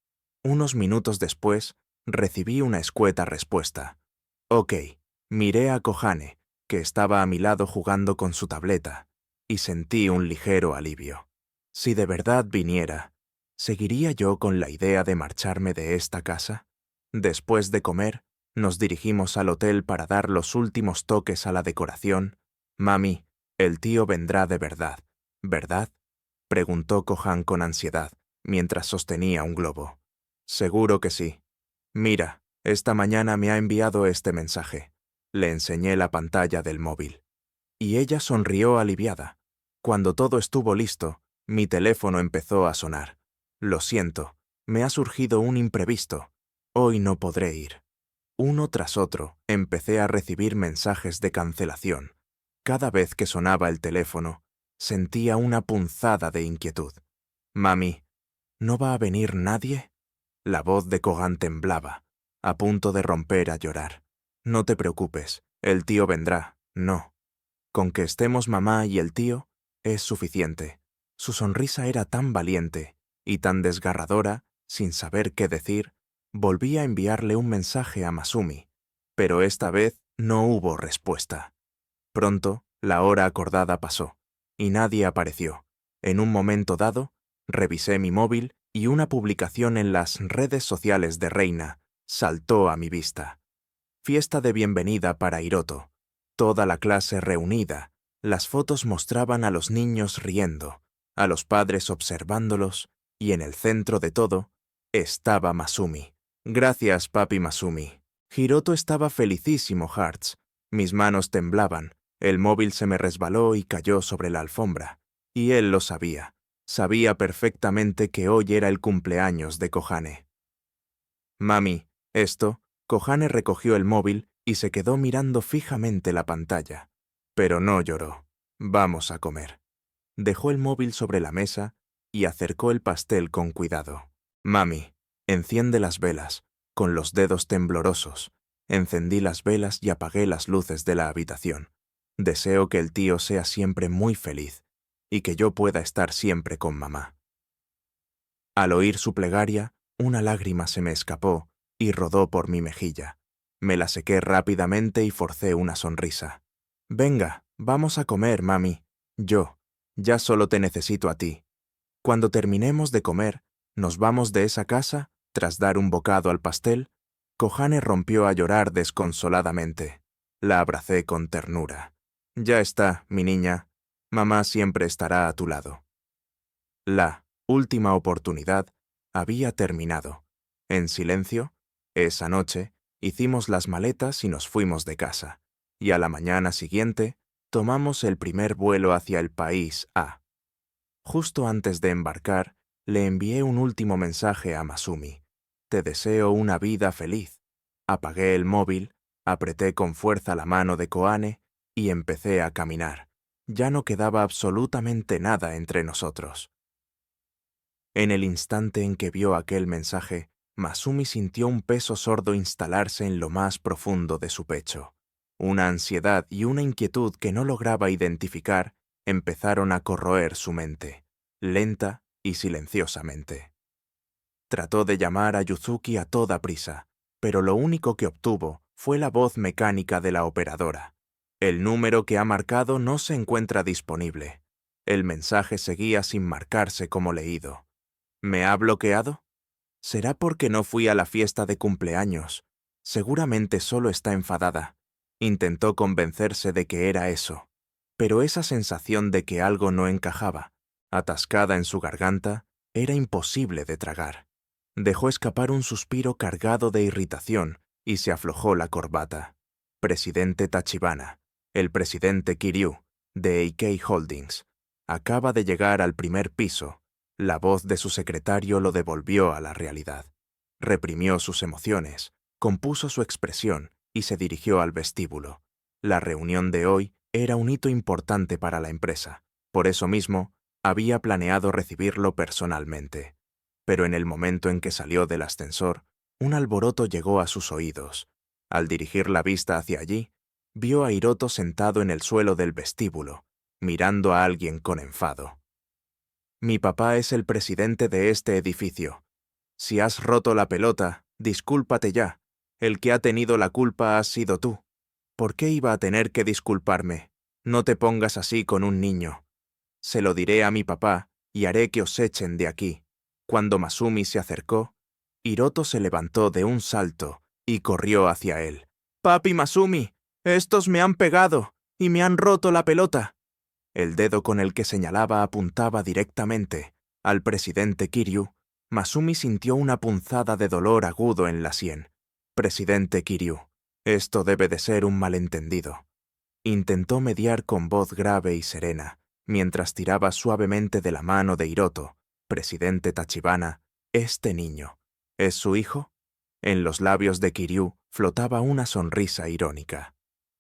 Unos minutos después, recibí una escueta respuesta. Ok, miré a Kohane, que estaba a mi lado jugando con su tableta, y sentí un ligero alivio. Si de verdad viniera, ¿seguiría yo con la idea de marcharme de esta casa? Después de comer, nos dirigimos al hotel para dar los últimos toques a la decoración. Mami, el tío vendrá de verdad, ¿verdad? Preguntó Kohan con ansiedad, mientras sostenía un globo. Seguro que sí. Mira, esta mañana me ha enviado este mensaje. Le enseñé la pantalla del móvil. Y ella sonrió aliviada. Cuando todo estuvo listo, mi teléfono empezó a sonar. Lo siento, me ha surgido un imprevisto. Hoy no podré ir. Uno tras otro, empecé a recibir mensajes de cancelación. Cada vez que sonaba el teléfono, sentía una punzada de inquietud. «Mami, ¿no va a venir nadie?» La voz de Kohan temblaba, a punto de romper a llorar. «No te preocupes, el tío vendrá». «No. Con que estemos mamá y el tío, es suficiente». Su sonrisa era tan valiente y tan desgarradora, sin saber qué decir. Volví a enviarle un mensaje a Masumi, pero esta vez no hubo respuesta. Pronto, la hora acordada pasó, y nadie apareció. En un momento dado, revisé mi móvil y una publicación en las redes sociales de Reina saltó a mi vista. Fiesta de bienvenida para Hiroto. Toda la clase reunida. Las fotos mostraban a los niños riendo, a los padres observándolos, y en el centro de todo estaba Masumi. «Gracias, papi Masumi». Hiroto estaba felicísimo, Hearts. Mis manos temblaban, el móvil se me resbaló y cayó sobre la alfombra. Y él lo sabía. Sabía perfectamente que hoy era el cumpleaños de Kohane. «Mami, esto». Kohane recogió el móvil y se quedó mirando fijamente la pantalla. Pero no lloró. «Vamos a comer». Dejó el móvil sobre la mesa y acercó el pastel con cuidado. «Mami, enciende las velas». Con los dedos temblorosos, encendí las velas y apagué las luces de la habitación. Deseo que el tío sea siempre muy feliz y que yo pueda estar siempre con mamá. Al oír su plegaria, una lágrima se me escapó y rodó por mi mejilla. Me la sequé rápidamente y forcé una sonrisa. «Venga, vamos a comer, mami. Ya solo te necesito a ti. Cuando terminemos de comer, nos vamos de esa casa». Tras dar un bocado al pastel, Kohane rompió a llorar desconsoladamente. La abracé con ternura. «Ya está, mi niña. Mamá siempre estará a tu lado». La última oportunidad había terminado. En silencio, esa noche, hicimos las maletas y nos fuimos de casa. Y a la mañana siguiente, tomamos el primer vuelo hacia el país A. Justo antes de embarcar, le envié un último mensaje a Masumi. «Te deseo una vida feliz». Apagué el móvil, apreté con fuerza la mano de Kohane y empecé a caminar. Ya no quedaba absolutamente nada entre nosotros. En el instante en que vio aquel mensaje, Masumi sintió un peso sordo instalarse en lo más profundo de su pecho. Una ansiedad y una inquietud que no lograba identificar empezaron a corroer su mente, lenta y silenciosamente. Trató de llamar a Yuzuki a toda prisa, pero lo único que obtuvo fue la voz mecánica de la operadora. «El número que ha marcado no se encuentra disponible». El mensaje seguía sin marcarse como leído. «¿Me ha bloqueado? Será porque no fui a la fiesta de cumpleaños. Seguramente solo está enfadada». Intentó convencerse de que era eso, pero esa sensación de que algo no encajaba, atascada en su garganta, era imposible de tragar. Dejó escapar un suspiro cargado de irritación y se aflojó la corbata. «Presidente Tachibana, el presidente Kiryu, de AK Holdings, acaba de llegar al primer piso». La voz de su secretario lo devolvió a la realidad. Reprimió sus emociones, compuso su expresión y se dirigió al vestíbulo. La reunión de hoy era un hito importante para la empresa. Por eso mismo, había planeado recibirlo personalmente. Pero en el momento en que salió del ascensor, un alboroto llegó a sus oídos. Al dirigir la vista hacia allí, vio a Hiroto sentado en el suelo del vestíbulo, mirando a alguien con enfado. «Mi papá es el presidente de este edificio. Si has roto la pelota, discúlpate ya. El que ha tenido la culpa has sido tú». «¿Por qué iba a tener que disculparme? No te pongas así con un niño». «Se lo diré a mi papá y haré que os echen de aquí». Cuando Masumi se acercó, Hiroto se levantó de un salto y corrió hacia él. «Papi Masumi, estos me han pegado y me han roto la pelota». El dedo con el que señalaba apuntaba directamente al presidente Kiryu. Masumi sintió una punzada de dolor agudo en la sien. «Presidente Kiryu, esto debe de ser un malentendido». Intentó mediar con voz grave y serena, mientras tiraba suavemente de la mano de Hiroto. «Presidente Tachibana, este niño, ¿es su hijo?». En los labios de Kiryu flotaba una sonrisa irónica.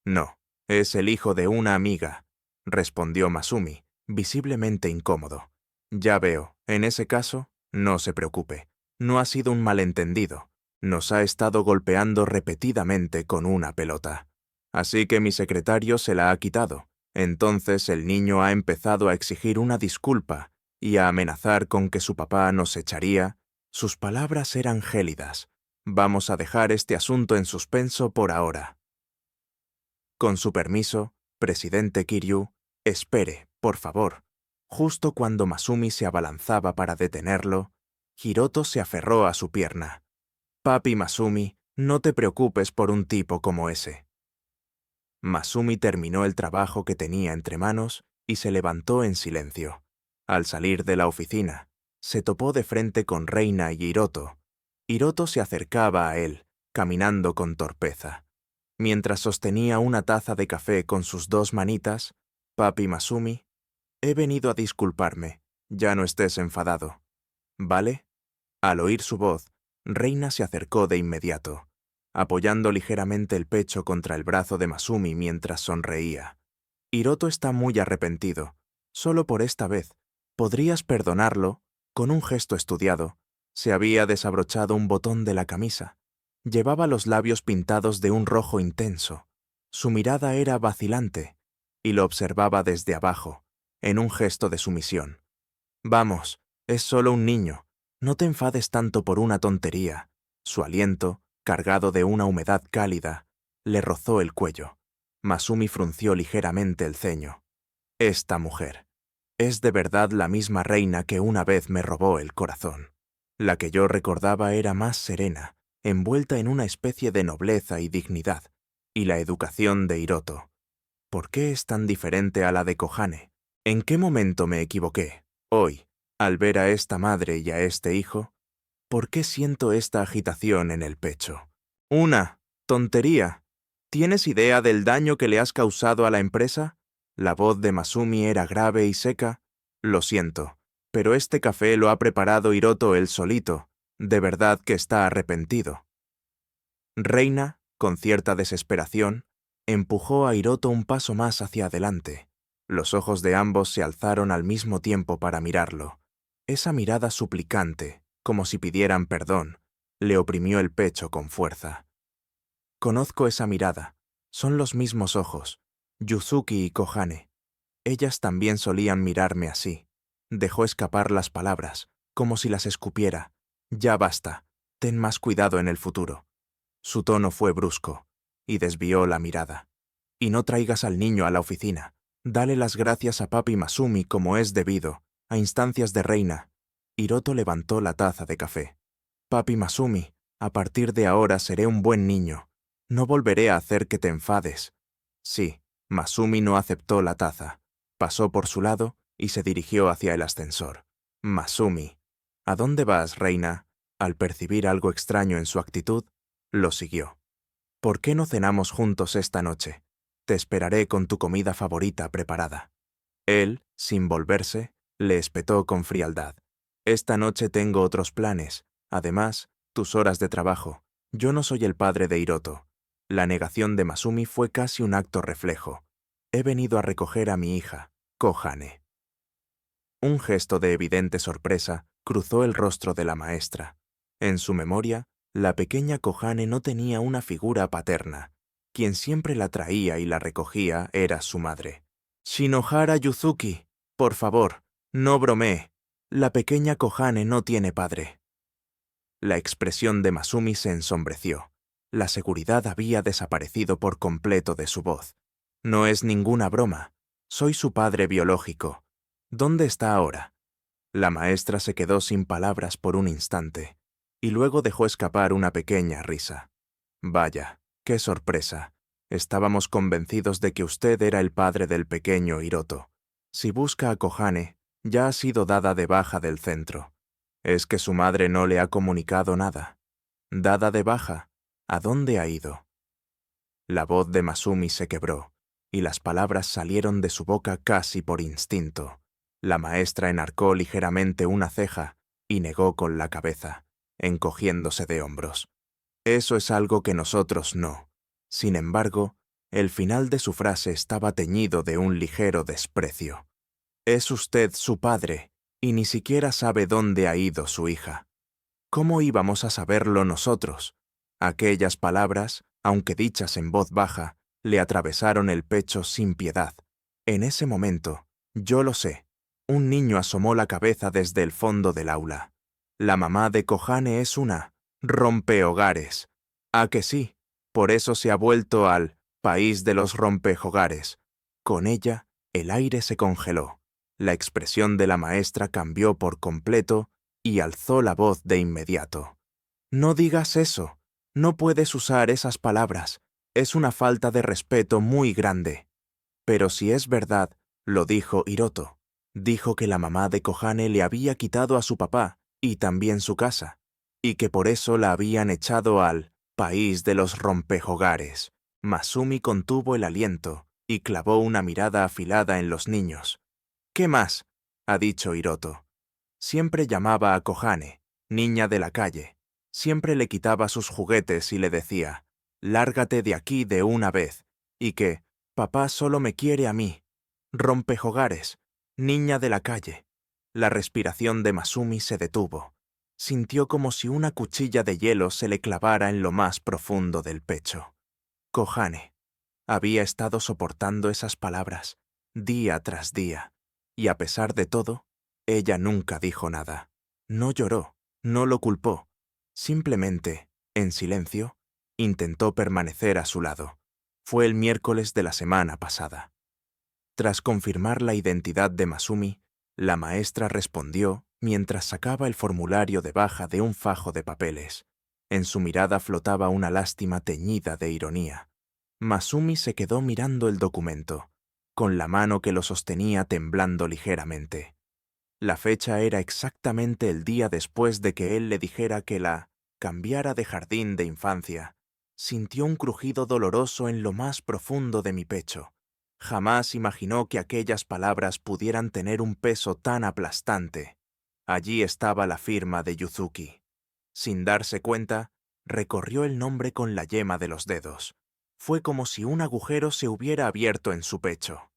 No, es el hijo de una amiga, respondió Masumi, visiblemente incómodo. Ya veo, en ese caso, no se preocupe. No ha sido un malentendido. Nos ha estado golpeando repetidamente con una pelota. Así que mi secretario se la ha quitado. Entonces el niño ha empezado a exigir una disculpa y a amenazar con que su papá nos echaría. Sus palabras eran gélidas. Vamos a dejar este asunto en suspenso por ahora. Con su permiso, presidente Kiryu, espere, por favor. Justo cuando Masumi se abalanzaba para detenerlo, Hiroto se aferró a su pierna. Papi Masumi, no te preocupes por un tipo como ese. Masumi terminó el trabajo que tenía entre manos y se levantó en silencio. Al salir de la oficina, se topó de frente con Reina y Hiroto. Hiroto se acercaba a él, caminando con torpeza. Mientras sostenía una taza de café con sus dos manitas, Papi Masumi, he venido a disculparme, ya no estés enfadado. ¿Vale? Al oír su voz, Reina se acercó de inmediato, apoyando ligeramente el pecho contra el brazo de Masumi mientras sonreía. Hiroto está muy arrepentido, solo por esta vez. ¿Podrías perdonarlo? Con un gesto estudiado, se había desabrochado un botón de la camisa. Llevaba los labios pintados de un rojo intenso. Su mirada era vacilante, y lo observaba desde abajo, en un gesto de sumisión. Vamos, es solo un niño. No te enfades tanto por una tontería. Su aliento, cargado de una humedad cálida, le rozó el cuello. Masumi frunció ligeramente el ceño. Esta mujer es de verdad la misma Reina que una vez me robó el corazón. La que yo recordaba era más serena, envuelta en una especie de nobleza y dignidad, y la educación de Hiroto. ¿Por qué es tan diferente a la de Kohane? ¿En qué momento me equivoqué? Hoy, al ver a esta madre y a este hijo, ¿por qué siento esta agitación en el pecho? Una tontería. ¿Tienes idea del daño que le has causado a la empresa? La voz de Masumi era grave y seca. Lo siento, pero este café lo ha preparado Hiroto él solito. De verdad que está arrepentido. Reina, con cierta desesperación, empujó a Hiroto un paso más hacia adelante. Los ojos de ambos se alzaron al mismo tiempo para mirarlo. Esa mirada suplicante, como si pidieran perdón, le oprimió el pecho con fuerza. Conozco esa mirada. Son los mismos ojos. Yuzuki y Kohane. Ellas también solían mirarme así. Dejó escapar las palabras, como si las escupiera. Ya basta. Ten más cuidado en el futuro. Su tono fue brusco, y desvió la mirada. Y no traigas al niño a la oficina. Dale las gracias a Papi Masumi como es debido, a instancias de Reina. Hiroto levantó la taza de café. Papi Masumi, a partir de ahora seré un buen niño. No volveré a hacer que te enfades. Sí, Masumi no aceptó la taza. Pasó por su lado y se dirigió hacia el ascensor. Masumi. ¿A dónde vas, Reina? Al percibir algo extraño en su actitud, lo siguió. ¿Por qué no cenamos juntos esta noche? Te esperaré con tu comida favorita preparada. Él, sin volverse, le espetó con frialdad. Esta noche tengo otros planes. Además, tus horas de trabajo. Yo no soy el padre de Hiroto. La negación de Masumi fue casi un acto reflejo. He venido a recoger a mi hija, Kohane. Un gesto de evidente sorpresa cruzó el rostro de la maestra. En su memoria, la pequeña Kohane no tenía una figura paterna. Quien siempre la traía y la recogía era su madre. Shinohara Yuzuki, por favor, no bromee. La pequeña Kohane no tiene padre. La expresión de Masumi se ensombreció. La seguridad había desaparecido por completo de su voz. No es ninguna broma. Soy su padre biológico. ¿Dónde está ahora? La maestra se quedó sin palabras por un instante, y luego dejó escapar una pequeña risa. Vaya, qué sorpresa. Estábamos convencidos de que usted era el padre del pequeño Hiroto. Si busca a Kohane, ya ha sido dada de baja del centro. ¿Es que su madre no le ha comunicado nada? ¿Dada de baja? ¿A dónde ha ido? La voz de Masumi se quebró, y las palabras salieron de su boca casi por instinto. La maestra enarcó ligeramente una ceja y negó con la cabeza, encogiéndose de hombros. Eso es algo que nosotros no. Sin embargo, el final de su frase estaba teñido de un ligero desprecio. Es usted su padre, y ni siquiera sabe dónde ha ido su hija. ¿Cómo íbamos a saberlo nosotros? Aquellas palabras, aunque dichas en voz baja, le atravesaron el pecho sin piedad. En ese momento, yo lo sé, un niño asomó la cabeza desde el fondo del aula. La mamá de Kohane es una rompehogares. ¿A que sí? Por eso se ha vuelto al país de los rompehogares. Con ella, el aire se congeló. La expresión de la maestra cambió por completo y alzó la voz de inmediato. No digas eso. No puedes usar esas palabras. Es una falta de respeto muy grande. Pero si es verdad, lo dijo Hiroto. Dijo que la mamá de Kohane le había quitado a su papá y también su casa, y que por eso la habían echado al país de los rompehogares. Masumi contuvo el aliento y clavó una mirada afilada en los niños. ¿Qué más?, ha dicho Hiroto. Siempre llamaba a Kohane, niña de la calle. Siempre le quitaba sus juguetes y le decía, lárgate de aquí de una vez, y que, papá solo me quiere a mí. Rompehogares, niña de la calle. La respiración de Masumi se detuvo. Sintió como si una cuchilla de hielo se le clavara en lo más profundo del pecho. Kohane. Había estado soportando esas palabras, día tras día, y a pesar de todo, ella nunca dijo nada. No lloró, no lo culpó. Simplemente, en silencio, intentó permanecer a su lado. Fue el miércoles de la semana pasada. Tras confirmar la identidad de Masumi, la maestra respondió mientras sacaba el formulario de baja de un fajo de papeles. En su mirada flotaba una lástima teñida de ironía. Masumi se quedó mirando el documento, con la mano que lo sostenía temblando ligeramente. La fecha era exactamente el día después de que él le dijera que la cambiara de jardín de infancia. Sintió un crujido doloroso en lo más profundo de mi pecho. Jamás imaginó que aquellas palabras pudieran tener un peso tan aplastante. Allí estaba la firma de Yuzuki. Sin darse cuenta, recorrió el nombre con la yema de los dedos. Fue como si un agujero se hubiera abierto en su pecho.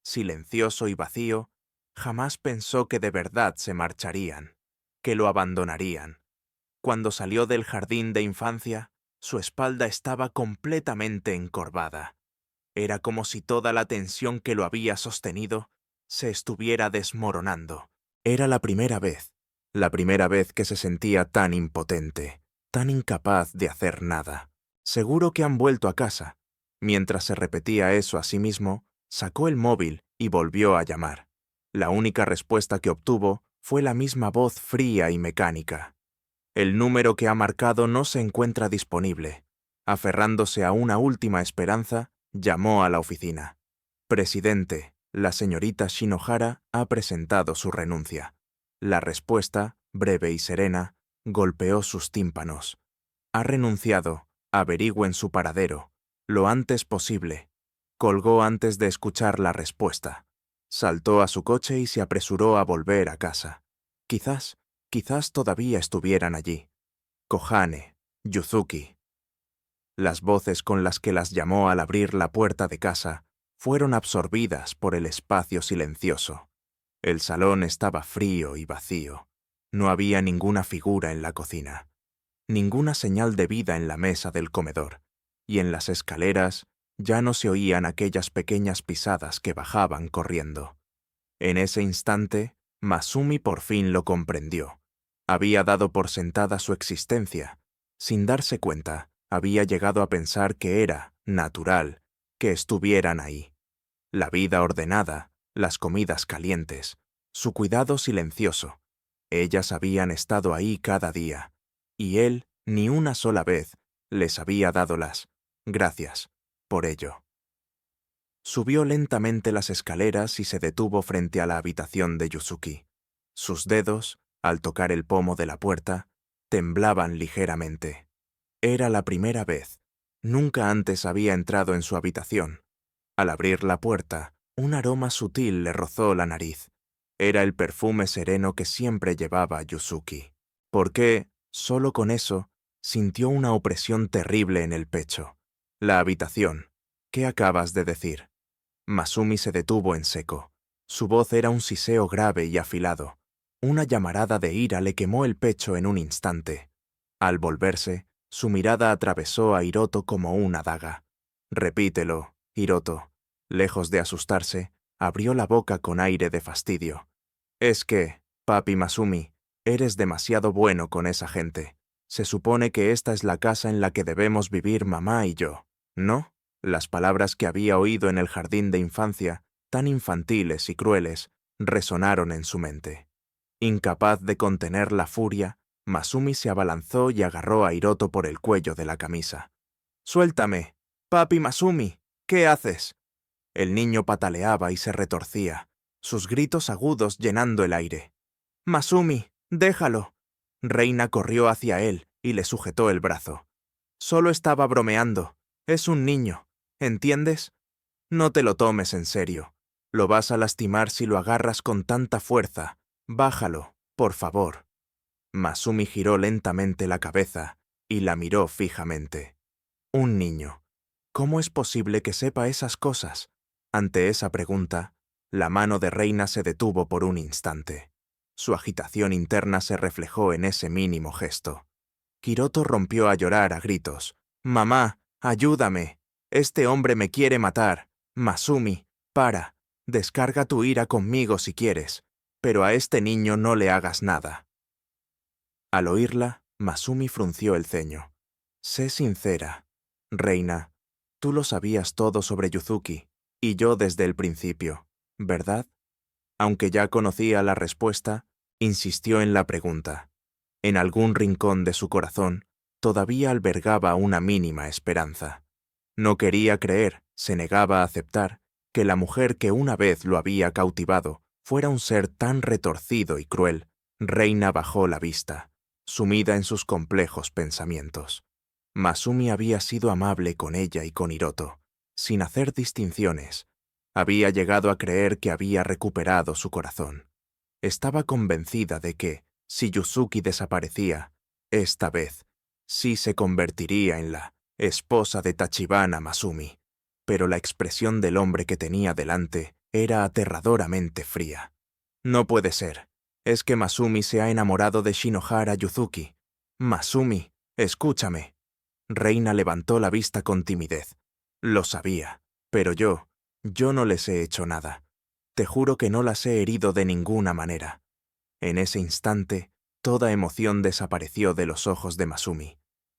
Silencioso y vacío, jamás pensó que de verdad se marcharían, que lo abandonarían. Cuando salió del jardín de infancia, su espalda estaba completamente encorvada. Era como si toda la tensión que lo había sostenido se estuviera desmoronando. Era la primera vez que se sentía tan impotente, tan incapaz de hacer nada. Seguro que han vuelto a casa. Mientras se repetía eso a sí mismo, sacó el móvil y volvió a llamar. La única respuesta que obtuvo fue la misma voz fría y mecánica. El número que ha marcado no se encuentra disponible. Aferrándose a una última esperanza, llamó a la oficina. Presidente, la señorita Shinohara ha presentado su renuncia. La respuesta, breve y serena, golpeó sus tímpanos. Ha renunciado, averigüen su paradero, lo antes posible. Colgó antes de escuchar la respuesta. Saltó a su coche y se apresuró a volver a casa. Quizás todavía estuvieran allí. Kohane, Yuzuki. Las voces con las que las llamó al abrir la puerta de casa fueron absorbidas por el espacio silencioso. El salón estaba frío y vacío. No había ninguna figura en la cocina, ninguna señal de vida en la mesa del comedor, y en las escaleras ya no se oían aquellas pequeñas pisadas que bajaban corriendo. En ese instante, Masumi por fin lo comprendió. Había dado por sentada su existencia. Sin darse cuenta, había llegado a pensar que era natural que estuvieran ahí. La vida ordenada, las comidas calientes, su cuidado silencioso. Ellas habían estado ahí cada día, y él ni una sola vez les había dado las gracias por ello. Subió lentamente las escaleras y se detuvo frente a la habitación de Yuzuki. Sus dedos, al tocar el pomo de la puerta, temblaban ligeramente. Era la primera vez. Nunca antes había entrado en su habitación. Al abrir la puerta, un aroma sutil le rozó la nariz. Era el perfume sereno que siempre llevaba Yuzuki. ¿Por qué, solo con eso, sintió una opresión terrible en el pecho. La habitación. ¿Qué acabas de decir? Masumi se detuvo en seco. Su voz era un siseo grave y afilado. Una llamarada de ira le quemó el pecho en un instante. Al volverse, su mirada atravesó a Hiroto como una daga. Repítelo, Hiroto. Lejos de asustarse, abrió la boca con aire de fastidio. Es que, papi Masumi, eres demasiado bueno con esa gente. Se supone que esta es la casa en la que debemos vivir mamá y yo, ¿no? Las palabras que había oído en el jardín de infancia, tan infantiles y crueles, resonaron en su mente. Incapaz de contener la furia, Masumi se abalanzó y agarró a Hiroto por el cuello de la camisa. «¡Suéltame! ¡Papi Masumi! ¿Qué haces?» El niño pataleaba y se retorcía, sus gritos agudos llenando el aire. «Masumi, déjalo». Reina corrió hacia él y le sujetó el brazo. «Solo estaba bromeando. Es un niño. ¿Entiendes? No te lo tomes en serio. Lo vas a lastimar si lo agarras con tanta fuerza. Bájalo, por favor». Masumi giró lentamente la cabeza y la miró fijamente. Un niño. ¿Cómo es posible que sepa esas cosas? Ante esa pregunta, la mano de Reina se detuvo por un instante. Su agitación interna se reflejó en ese mínimo gesto. Hiroto rompió a llorar a gritos. «Mamá, ayúdame. Este hombre me quiere matar. Masumi, para. Descarga tu ira conmigo si quieres, pero a este niño no le hagas nada». Al oírla, Masumi frunció el ceño. «Sé sincera. Reina, tú lo sabías todo sobre Yuzuki, y yo desde el principio, ¿verdad?» Aunque ya conocía la respuesta, insistió en la pregunta. En algún rincón de su corazón, todavía albergaba una mínima esperanza. No quería creer, se negaba a aceptar, que la mujer que una vez lo había cautivado fuera un ser tan retorcido y cruel. Reina bajó la vista, sumida en sus complejos pensamientos. Masumi había sido amable con ella y con Hiroto, sin hacer distinciones. Había llegado a creer que había recuperado su corazón. Estaba convencida de que, si Yuzuki desaparecía, esta vez sí se convertiría en la esposa de Tachibana Masumi. Pero la expresión del hombre que tenía delante era aterradoramente fría. No puede ser. Es que Masumi se ha enamorado de Shinohara Yuzuki. Masumi, escúchame. Reina levantó la vista con timidez. Lo sabía, pero yo no les he hecho nada. Te juro que no las he herido de ninguna manera. En ese instante, toda emoción desapareció de los ojos de Masumi.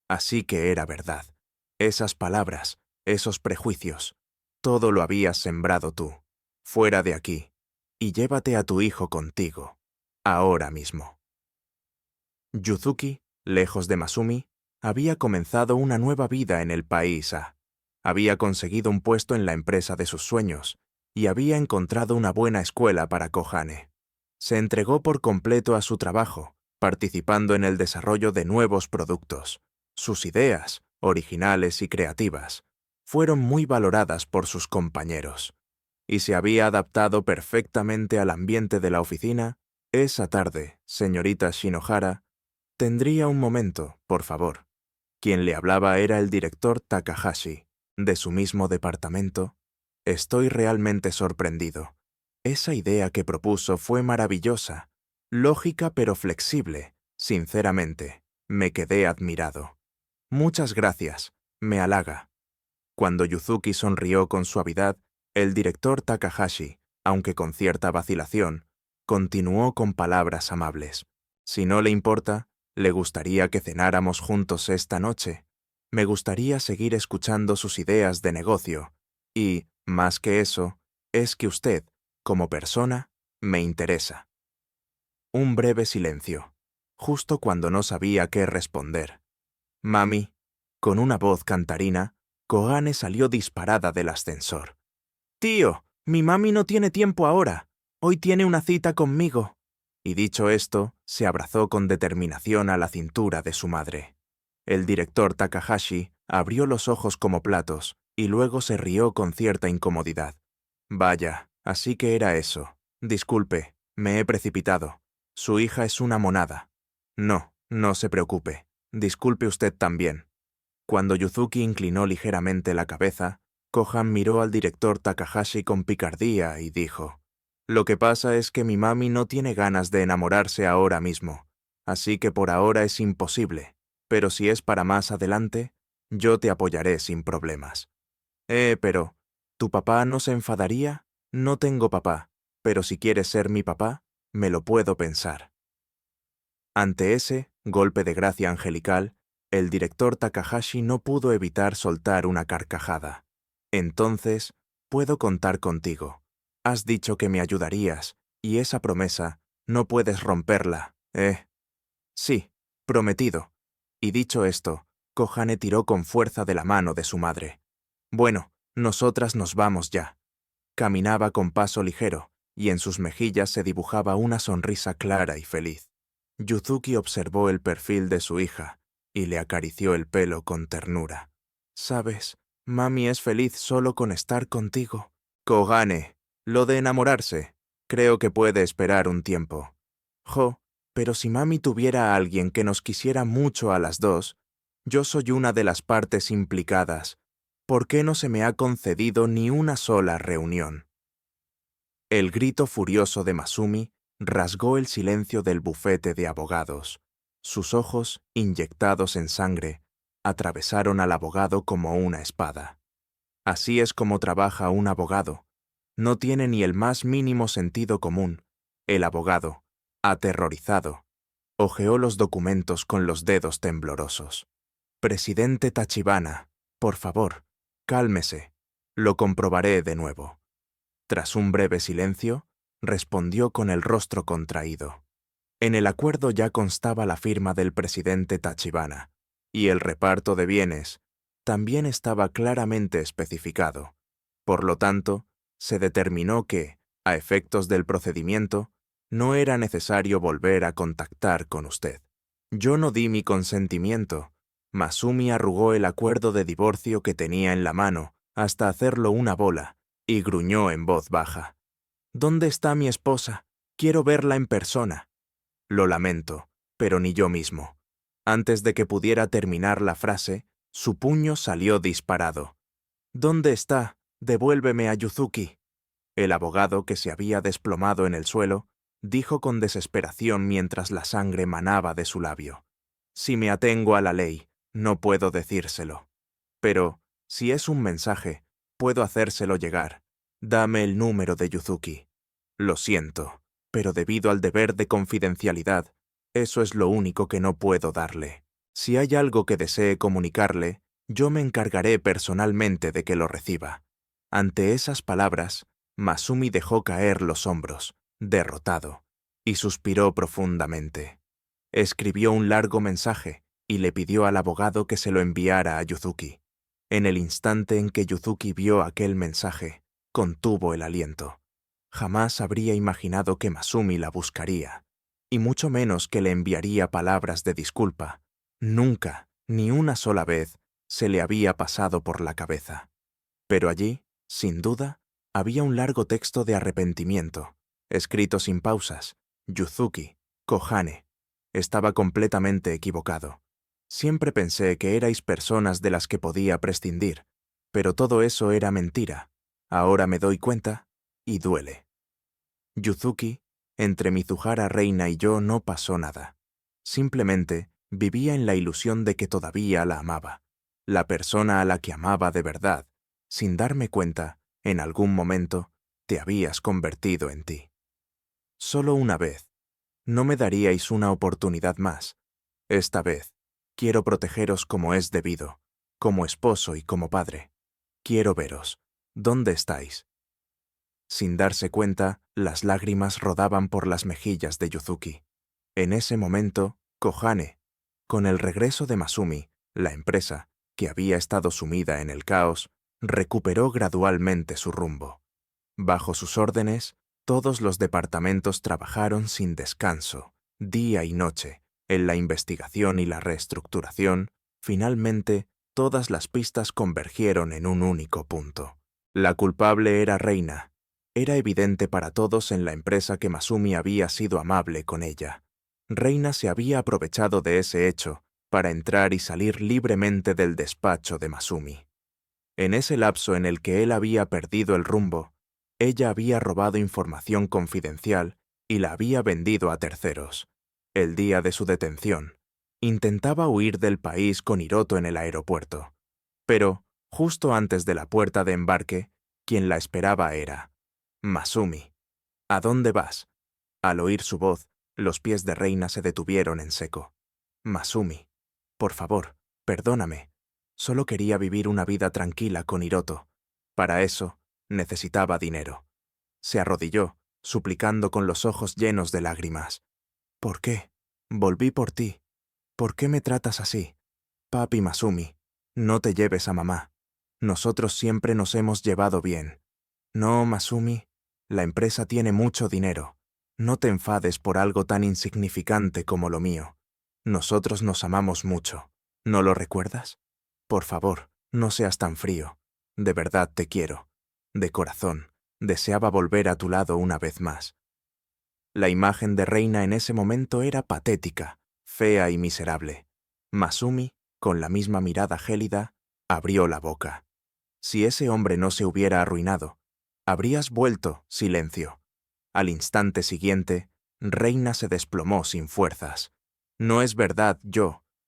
Así que era verdad. Esas palabras, esos prejuicios, todo lo habías sembrado tú. Fuera de aquí, y llévate a tu hijo contigo, ahora mismo. Yuzuki, lejos de Masumi, había comenzado una nueva vida en el país A. Había conseguido un puesto en la empresa de sus sueños y había encontrado una buena escuela para Kohane. Se entregó por completo a su trabajo, participando en el desarrollo de nuevos productos. Sus ideas, originales y creativas, fueron muy valoradas por sus compañeros. Y se había adaptado perfectamente al ambiente de la oficina. Esa tarde, señorita Shinohara, tendría un momento, por favor. Quien le hablaba era el director Takahashi, de su mismo departamento. Estoy realmente sorprendido. Esa idea que propuso fue maravillosa, lógica pero flexible. Sinceramente, me quedé admirado. Muchas gracias, me halaga. Cuando Yuzuki sonrió con suavidad, el director Takahashi, aunque con cierta vacilación, continuó con palabras amables. Si no le importa, ¿le gustaría que cenáramos juntos esta noche? Me gustaría seguir escuchando sus ideas de negocio y, más que eso, es que usted, como persona, me interesa. Un breve silencio, justo cuando no sabía qué responder. Mami, con una voz cantarina, Kohane salió disparada del ascensor. «Tío, mi mami no tiene tiempo ahora. Hoy tiene una cita conmigo». Y dicho esto, se abrazó con determinación a la cintura de su madre. El director Takahashi abrió los ojos como platos y luego se rió con cierta incomodidad. «Vaya, así que era eso. Disculpe, me he precipitado. Su hija es una monada». «No, no se preocupe. Disculpe usted también. Cuando Yuzuki inclinó ligeramente la cabeza, Kohan miró al director Takahashi con picardía y dijo: «Lo que pasa es que mi mami no tiene ganas de enamorarse ahora mismo, así que por ahora es imposible, pero si es para más adelante, yo te apoyaré sin problemas». Pero, ¿tu papá no se enfadaría? No tengo papá, pero si quieres ser mi papá, me lo puedo pensar. Ante ese golpe de gracia angelical, el director Takahashi no pudo evitar soltar una carcajada. Entonces, puedo contar contigo. Has dicho que me ayudarías, y esa promesa, no puedes romperla, ¿eh? Sí, prometido. Y dicho esto, Kohane tiró con fuerza de la mano de su madre. Bueno, nosotras nos vamos ya. Caminaba con paso ligero, y en sus mejillas se dibujaba una sonrisa clara y feliz. Yuzuki observó el perfil de su hija, y le acarició el pelo con ternura. «¿Sabes? Mami es feliz solo con estar contigo». «Kogane, lo de enamorarse, creo que puede esperar un tiempo». Pero si mami tuviera a alguien que nos quisiera mucho a las dos, yo soy una de las partes implicadas. ¿Por qué no se me ha concedido ni una sola reunión?» El grito furioso de Masumi rasgó el silencio del bufete de abogados. Sus ojos, inyectados en sangre, atravesaron al abogado como una espada. Así es como trabaja un abogado. No tiene ni el más mínimo sentido común. El abogado, aterrorizado, hojeó los documentos con los dedos temblorosos. «Presidente Tachibana, por favor, cálmese. Lo comprobaré de nuevo». Tras un breve silencio, respondió con el rostro contraído. En el acuerdo ya constaba la firma del presidente Tachibana, y el reparto de bienes también estaba claramente especificado. Por lo tanto, se determinó que, a efectos del procedimiento, no era necesario volver a contactar con usted. Yo no di mi consentimiento. Masumi arrugó el acuerdo de divorcio que tenía en la mano hasta hacerlo una bola, y gruñó en voz baja. «¿Dónde está mi esposa? Quiero verla en persona». «Lo lamento, pero ni yo mismo». Antes de que pudiera terminar la frase, su puño salió disparado. «¿Dónde está? Devuélveme a Yuzuki». El abogado, que se había desplomado en el suelo, dijo con desesperación mientras la sangre manaba de su labio. «Si me atengo a la ley, no puedo decírselo. Pero, si es un mensaje, puedo hacérselo llegar. Dame el número de Yuzuki». «Lo siento, pero debido al deber de confidencialidad, eso es lo único que no puedo darle. Si hay algo que desee comunicarle, yo me encargaré personalmente de que lo reciba». Ante esas palabras, Masumi dejó caer los hombros, derrotado, y suspiró profundamente. Escribió un largo mensaje y le pidió al abogado que se lo enviara a Yuzuki. En el instante en que Yuzuki vio aquel mensaje, contuvo el aliento. Jamás habría imaginado que Masumi la buscaría, y mucho menos que le enviaría palabras de disculpa. Nunca, ni una sola vez, se le había pasado por la cabeza. Pero allí, sin duda, había un largo texto de arrepentimiento, escrito sin pausas. Yuzuki, Kohane. Estaba completamente equivocado. Siempre pensé que erais personas de las que podía prescindir, pero todo eso era mentira. Ahora me doy cuenta, y duele. Yuzuki, entre Mizuhara Reina y yo no pasó nada. Simplemente vivía en la ilusión de que todavía la amaba, la persona a la que amaba de verdad. Sin darme cuenta, en algún momento, te habías convertido en ti. Solo una vez. ¿No me daríais una oportunidad más? Esta vez, quiero protegeros como es debido, como esposo y como padre. Quiero veros. ¿Dónde estáis?» Sin darse cuenta, las lágrimas rodaban por las mejillas de Yuzuki. En ese momento, Kohane, con el regreso de Masumi, la empresa, que había estado sumida en el caos, recuperó gradualmente su rumbo. Bajo sus órdenes, todos los departamentos trabajaron sin descanso, día y noche, en la investigación y la reestructuración. Finalmente, todas las pistas convergieron en un único punto. La culpable era Reina. Era evidente para todos en la empresa que Masumi había sido amable con ella. Reina se había aprovechado de ese hecho para entrar y salir libremente del despacho de Masumi. En ese lapso en el que él había perdido el rumbo, ella había robado información confidencial y la había vendido a terceros. El día de su detención, intentaba huir del país con Hiroto en el aeropuerto. Pero, justo antes de la puerta de embarque, quien la esperaba era Masumi. ¿A dónde vas? Al oír su voz, los pies de Reina se detuvieron en seco. Masumi, por favor, perdóname. Solo quería vivir una vida tranquila con Hiroto. Para eso, necesitaba dinero. Se arrodilló, suplicando con los ojos llenos de lágrimas. ¿Por qué? Volví por ti. ¿Por qué me tratas así? Papi Masumi, no te lleves a mamá. Nosotros siempre nos hemos llevado bien. No, Masumi, la empresa tiene mucho dinero. No te enfades por algo tan insignificante como lo mío. Nosotros nos amamos mucho. ¿No lo recuerdas? Por favor, no seas tan frío. De verdad te quiero. De corazón, deseaba volver a tu lado una vez más. La imagen de Reina en ese momento era patética, fea y miserable. Masumi, con la misma mirada gélida, abrió la boca. Si ese hombre no se hubiera arruinado, habrías vuelto, silencio. Al instante siguiente, Reina se desplomó sin fuerzas. No es verdad,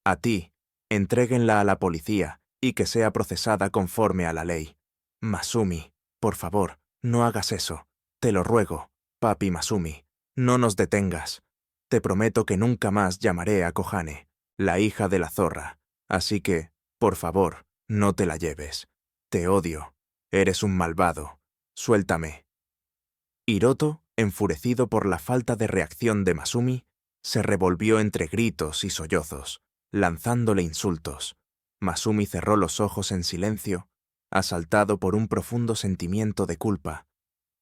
a ti, entréguenla a la policía y que sea procesada conforme a la ley. Masumi, por favor, no hagas eso. Te lo ruego, papi Masumi, no nos detengas. Te prometo que nunca más llamaré a Kohane, la hija de la zorra. Así que, por favor, no te la lleves. Te odio. Eres un malvado. Suéltame. Hiroto, enfurecido por la falta de reacción de Masumi, se revolvió entre gritos y sollozos, lanzándole insultos. Masumi cerró los ojos en silencio, asaltado por un profundo sentimiento de culpa.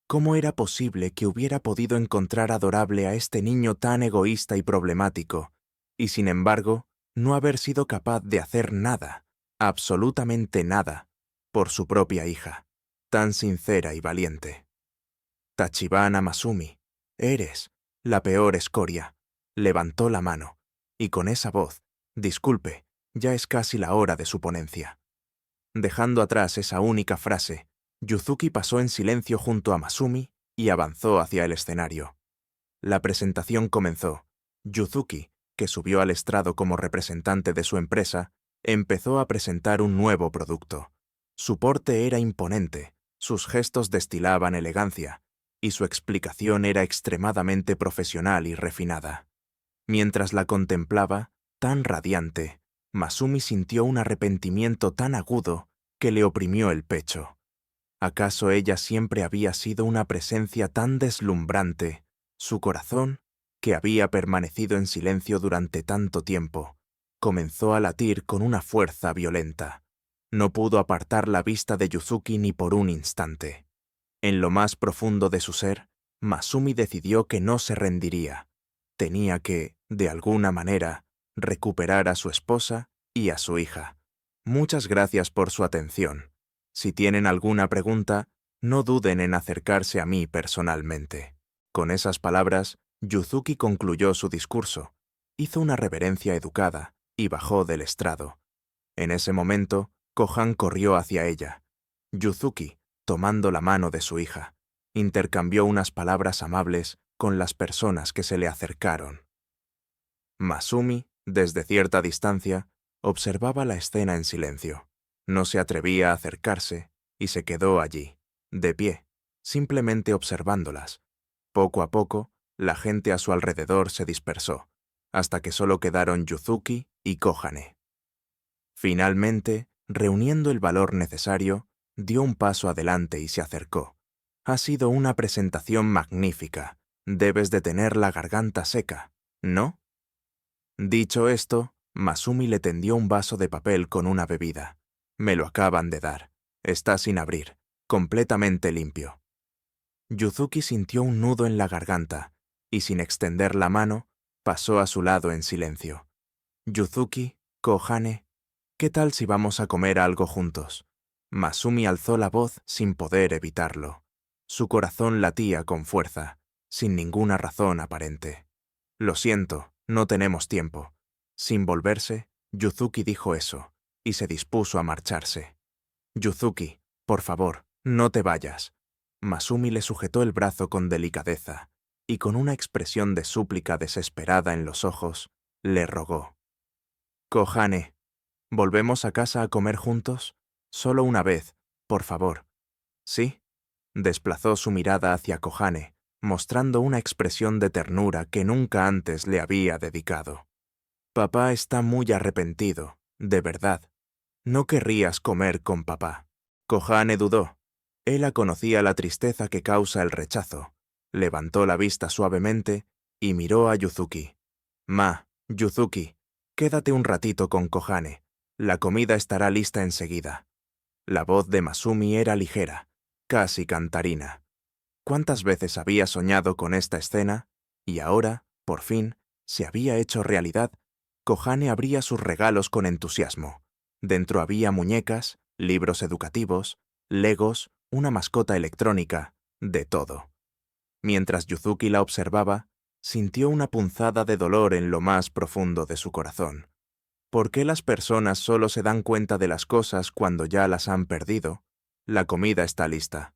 ¿Cómo era posible que hubiera podido encontrar adorable a este niño tan egoísta y problemático, y sin embargo, no haber sido capaz de hacer nada, absolutamente nada, por su propia hija, tan sincera y valiente? Tachibana Masumi, eres la peor escoria. Levantó la mano, y con esa voz, disculpe, ya es casi la hora de su ponencia. Dejando atrás esa única frase, Yuzuki pasó en silencio junto a Masumi y avanzó hacia el escenario. La presentación comenzó. Yuzuki, que subió al estrado como representante de su empresa, empezó a presentar un nuevo producto. Su porte era imponente, sus gestos destilaban elegancia, y su explicación era extremadamente profesional y refinada. Mientras la contemplaba, tan radiante, Masumi sintió un arrepentimiento tan agudo que le oprimió el pecho. ¿Acaso ella siempre había sido una presencia tan deslumbrante? Su corazón, que había permanecido en silencio durante tanto tiempo, comenzó a latir con una fuerza violenta. No pudo apartar la vista de Yuzuki ni por un instante. En lo más profundo de su ser, Masumi decidió que no se rendiría. Tenía que, de alguna manera, recuperar a su esposa y a su hija. Muchas gracias por su atención. Si tienen alguna pregunta, no duden en acercarse a mí personalmente. Con esas palabras, Yuzuki concluyó su discurso, hizo una reverencia educada y bajó del estrado. En ese momento, Kohan corrió hacia ella. Yuzuki, tomando la mano de su hija, intercambió unas palabras amables con las personas que se le acercaron. Masumi, desde cierta distancia, observaba la escena en silencio. No se atrevía a acercarse y se quedó allí, de pie, simplemente observándolas. Poco a poco, la gente a su alrededor se dispersó, hasta que solo quedaron Yuzuki y Kohane. Finalmente, reuniendo el valor necesario, dio un paso adelante y se acercó. Ha sido una presentación magnífica. Debes de tener la garganta seca, ¿no? Dicho esto, Masumi le tendió un vaso de papel con una bebida. Me lo acaban de dar. Está sin abrir, completamente limpio. Yuzuki sintió un nudo en la garganta y, sin extender la mano, pasó a su lado en silencio. Yuzuki, Kohane, ¿qué tal si vamos a comer algo juntos? Masumi alzó la voz sin poder evitarlo. Su corazón latía con fuerza, sin ninguna razón aparente. Lo siento, no tenemos tiempo. Sin volverse, Yuzuki dijo eso, y se dispuso a marcharse. Yuzuki, por favor, no te vayas. Masumi le sujetó el brazo con delicadeza, y con una expresión de súplica desesperada en los ojos, le rogó. Kohane, ¿volvemos a casa a comer juntos? Solo una vez, por favor. ¿Sí? Desplazó su mirada hacia Kohane, mostrando una expresión de ternura que nunca antes le había dedicado. Papá está muy arrepentido, de verdad. No querrías comer con papá. Kohane dudó. Ella conocía la tristeza que causa el rechazo. Levantó la vista suavemente y miró a Yuzuki. Yuzuki, quédate un ratito con Kohane. La comida estará lista enseguida. La voz de Masumi era ligera, casi cantarina. ¿Cuántas veces había soñado con esta escena? Y ahora, por fin, se había hecho realidad. Kohane abría sus regalos con entusiasmo. Dentro había muñecas, libros educativos, legos, una mascota electrónica, de todo. Mientras Yuzuki la observaba, sintió una punzada de dolor en lo más profundo de su corazón. ¿Por qué las personas solo se dan cuenta de las cosas cuando ya las han perdido? La comida está lista.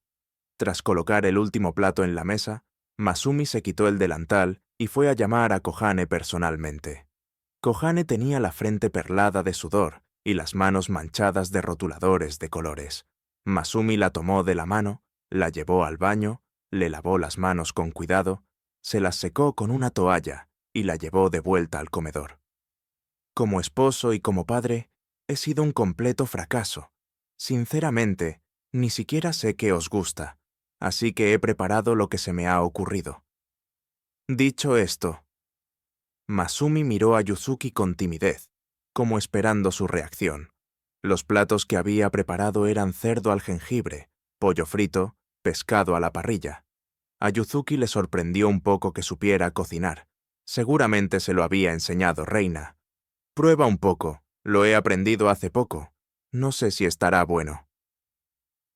Tras colocar el último plato en la mesa, Masumi se quitó el delantal y fue a llamar a Kohane personalmente. Kohane tenía la frente perlada de sudor y las manos manchadas de rotuladores de colores. Masumi la tomó de la mano, la llevó al baño, le lavó las manos con cuidado, se las secó con una toalla y la llevó de vuelta al comedor. Como esposo y como padre, he sido un completo fracaso. Sinceramente, ni siquiera sé qué os gusta, así que he preparado lo que se me ha ocurrido. Dicho esto, Masumi miró a Yuzuki con timidez, como esperando su reacción. Los platos que había preparado eran cerdo al jengibre, pollo frito, pescado a la parrilla. A Yuzuki le sorprendió un poco que supiera cocinar. Seguramente se lo había enseñado Reina. Prueba un poco, lo he aprendido hace poco. No sé si estará bueno.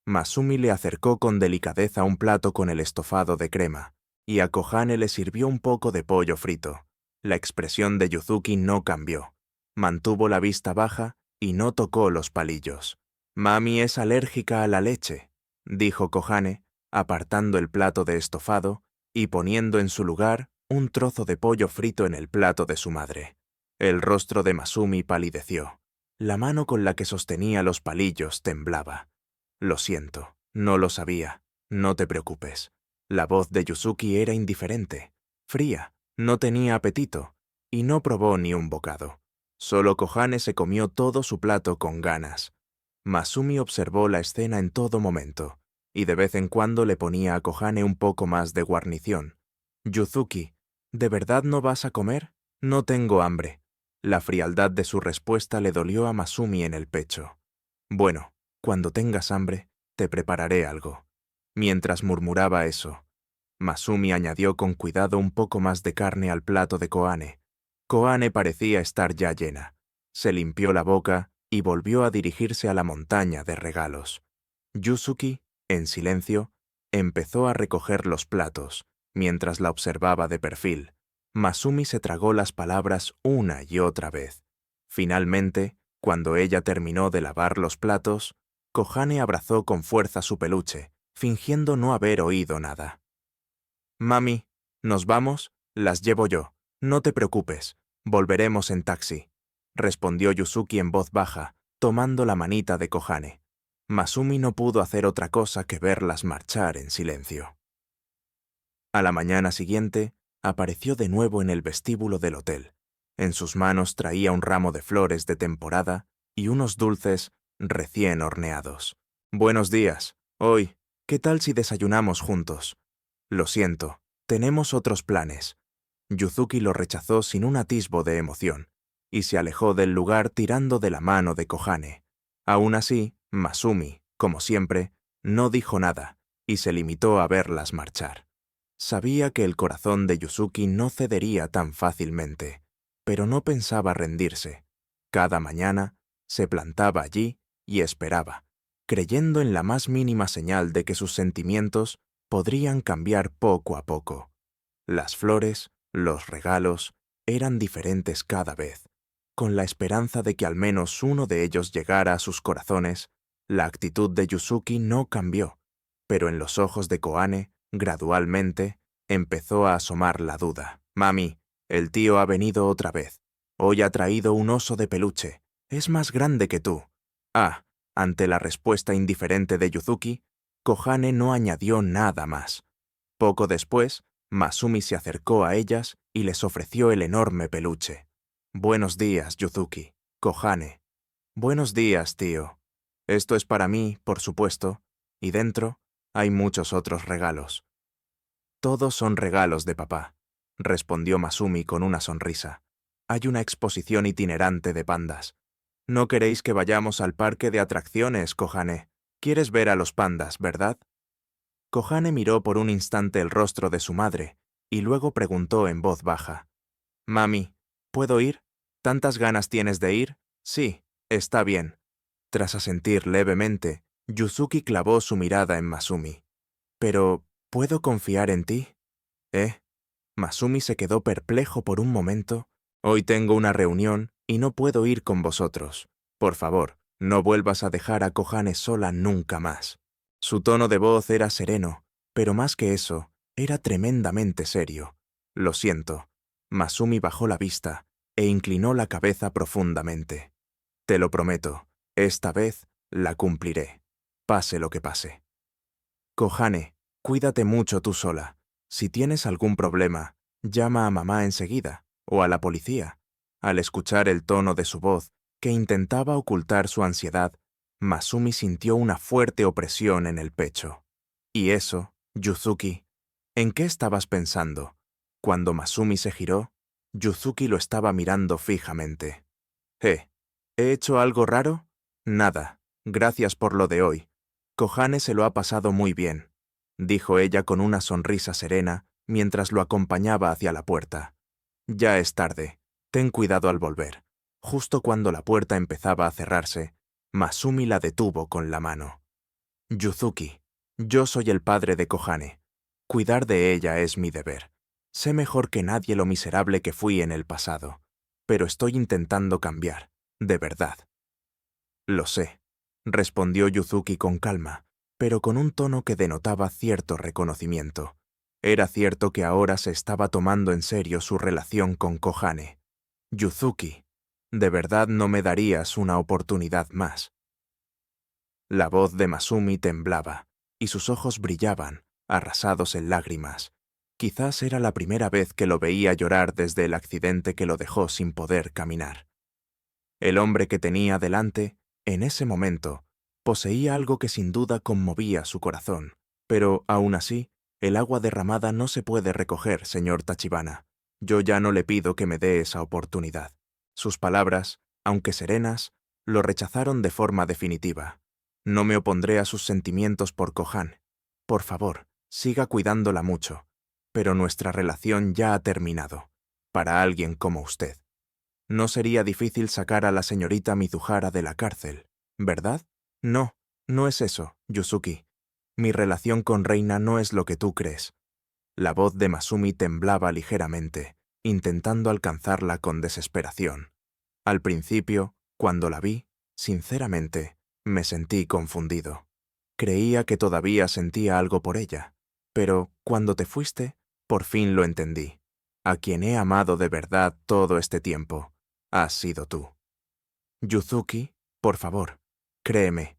Masumi le acercó con delicadeza un plato con el estofado de crema, y a Kohane le sirvió un poco de pollo frito. La expresión de Yuzuki no cambió. Mantuvo la vista baja y no tocó los palillos. Mami es alérgica a la leche, dijo Kohane, apartando el plato de estofado y poniendo en su lugar un trozo de pollo frito en el plato de su madre. El rostro de Masumi palideció. La mano con la que sostenía los palillos temblaba. Lo siento, no lo sabía. No te preocupes. La voz de Yuzuki era indiferente, fría, no tenía apetito, y no probó ni un bocado. Solo Kohane se comió todo su plato con ganas. Masumi observó la escena en todo momento, y de vez en cuando le ponía a Kohane un poco más de guarnición. Yuzuki, ¿de verdad no vas a comer? No tengo hambre. La frialdad de su respuesta le dolió a Masumi en el pecho. Bueno, cuando tengas hambre, te prepararé algo. Mientras murmuraba eso, Masumi añadió con cuidado un poco más de carne al plato de Kohane. Kohane parecía estar ya llena. Se limpió la boca y volvió a dirigirse a la montaña de regalos. Yuzuki, en silencio, empezó a recoger los platos, mientras la observaba de perfil. Masumi se tragó las palabras una y otra vez. Finalmente, cuando ella terminó de lavar los platos, Kohane abrazó con fuerza su peluche, fingiendo no haber oído nada. «Mami, ¿nos vamos? Las llevo yo. No te preocupes. Volveremos en taxi», respondió Yuzuki en voz baja, tomando la manita de Kohane. Masumi no pudo hacer otra cosa que verlas marchar en silencio. A la mañana siguiente, apareció de nuevo en el vestíbulo del hotel. En sus manos traía un ramo de flores de temporada y unos dulces recién horneados. «Buenos días. Hoy, ¿qué tal si desayunamos juntos?» «Lo siento, tenemos otros planes». Yuzuki lo rechazó sin un atisbo de emoción, y se alejó del lugar tirando de la mano de Kohane. Aún así, Masumi, como siempre, no dijo nada, y se limitó a verlas marchar. Sabía que el corazón de Yuzuki no cedería tan fácilmente, pero no pensaba rendirse. Cada mañana se plantaba allí y esperaba, creyendo en la más mínima señal de que sus sentimientos podrían cambiar poco a poco. Las flores, los regalos, eran diferentes cada vez. con la esperanza de que al menos uno de ellos llegara a sus corazones, la actitud de Yuzuki no cambió, pero en los ojos de Kohane, gradualmente, empezó a asomar la duda. «Mami, el tío ha venido otra vez. Hoy ha traído un oso de peluche. Es más grande que tú». Ah, ante la respuesta indiferente de Yuzuki, Kohane no añadió nada más. Poco después, Masumi se acercó a ellas y les ofreció el enorme peluche. «Buenos días, Yuzuki, Kohane». «Buenos días, tío. Esto es para mí, por supuesto, y dentro hay muchos otros regalos». «Todos son regalos de papá», respondió Masumi con una sonrisa. «Hay una exposición itinerante de pandas. No queréis que vayamos al parque de atracciones, Kohane. Quieres ver a los pandas, ¿verdad?» Kohane miró por un instante el rostro de su madre y luego preguntó en voz baja. «Mami, ¿puedo ir? ¿Tantas ganas tienes de ir?» «Sí, está bien». Tras asentir levemente, Yuzuki clavó su mirada en Masumi. «Pero, ¿puedo confiar en ti?» «¿Eh?» Masumi se quedó perplejo por un momento. «Hoy tengo una reunión y no puedo ir con vosotros. Por favor, no vuelvas a dejar a Kohane sola nunca más». Su tono de voz era sereno, pero más que eso, era tremendamente serio. «Lo siento». Masumi bajó la vista e inclinó la cabeza profundamente. «Te lo prometo, esta vez la cumpliré, pase lo que pase». «Kohane, cuídate mucho tú sola. Si tienes algún problema, llama a mamá enseguida, o a la policía». Al escuchar el tono de su voz, que intentaba ocultar su ansiedad, Masumi sintió una fuerte opresión en el pecho. «¿Y eso, Yuzuki? ¿En qué estabas pensando?» Cuando Masumi se giró, Yuzuki lo estaba mirando fijamente. «¿He hecho algo raro?» «Nada, gracias por lo de hoy. Kohane se lo ha pasado muy bien», dijo ella con una sonrisa serena mientras lo acompañaba hacia la puerta. «Ya es tarde. Ten cuidado al volver». Justo cuando la puerta empezaba a cerrarse, Masumi la detuvo con la mano. «Yuzuki, yo soy el padre de Kohane. Cuidar de ella es mi deber. Sé mejor que nadie lo miserable que fui en el pasado, pero estoy intentando cambiar, de verdad». «Lo sé», respondió Yuzuki con calma, pero con un tono que denotaba cierto reconocimiento. Era cierto que ahora se estaba tomando en serio su relación con Kohane. «Yuzuki, ¿de verdad no me darías una oportunidad más?» La voz de Masumi temblaba, y sus ojos brillaban, arrasados en lágrimas. Quizás era la primera vez que lo veía llorar desde el accidente que lo dejó sin poder caminar. El hombre que tenía delante, en ese momento, poseía algo que sin duda conmovía su corazón, pero, aún así, el agua derramada no se puede recoger, señor Tachibana. Yo ya no le pido que me dé esa oportunidad. Sus palabras, aunque serenas, lo rechazaron de forma definitiva. No me opondré a sus sentimientos por Kohan. Por favor, siga cuidándola mucho. Pero nuestra relación ya ha terminado, para alguien como usted. No sería difícil sacar a la señorita Mizuhara de la cárcel, ¿verdad? No, no es eso, Yuzuki. Mi relación con Reina no es lo que tú crees. La voz de Masumi temblaba ligeramente, intentando alcanzarla con desesperación. Al principio, cuando la vi, sinceramente, me sentí confundido. Creía que todavía sentía algo por ella, pero cuando te fuiste, por fin lo entendí. A quien he amado de verdad todo este tiempo, has sido tú. Yuzuki, por favor, créeme.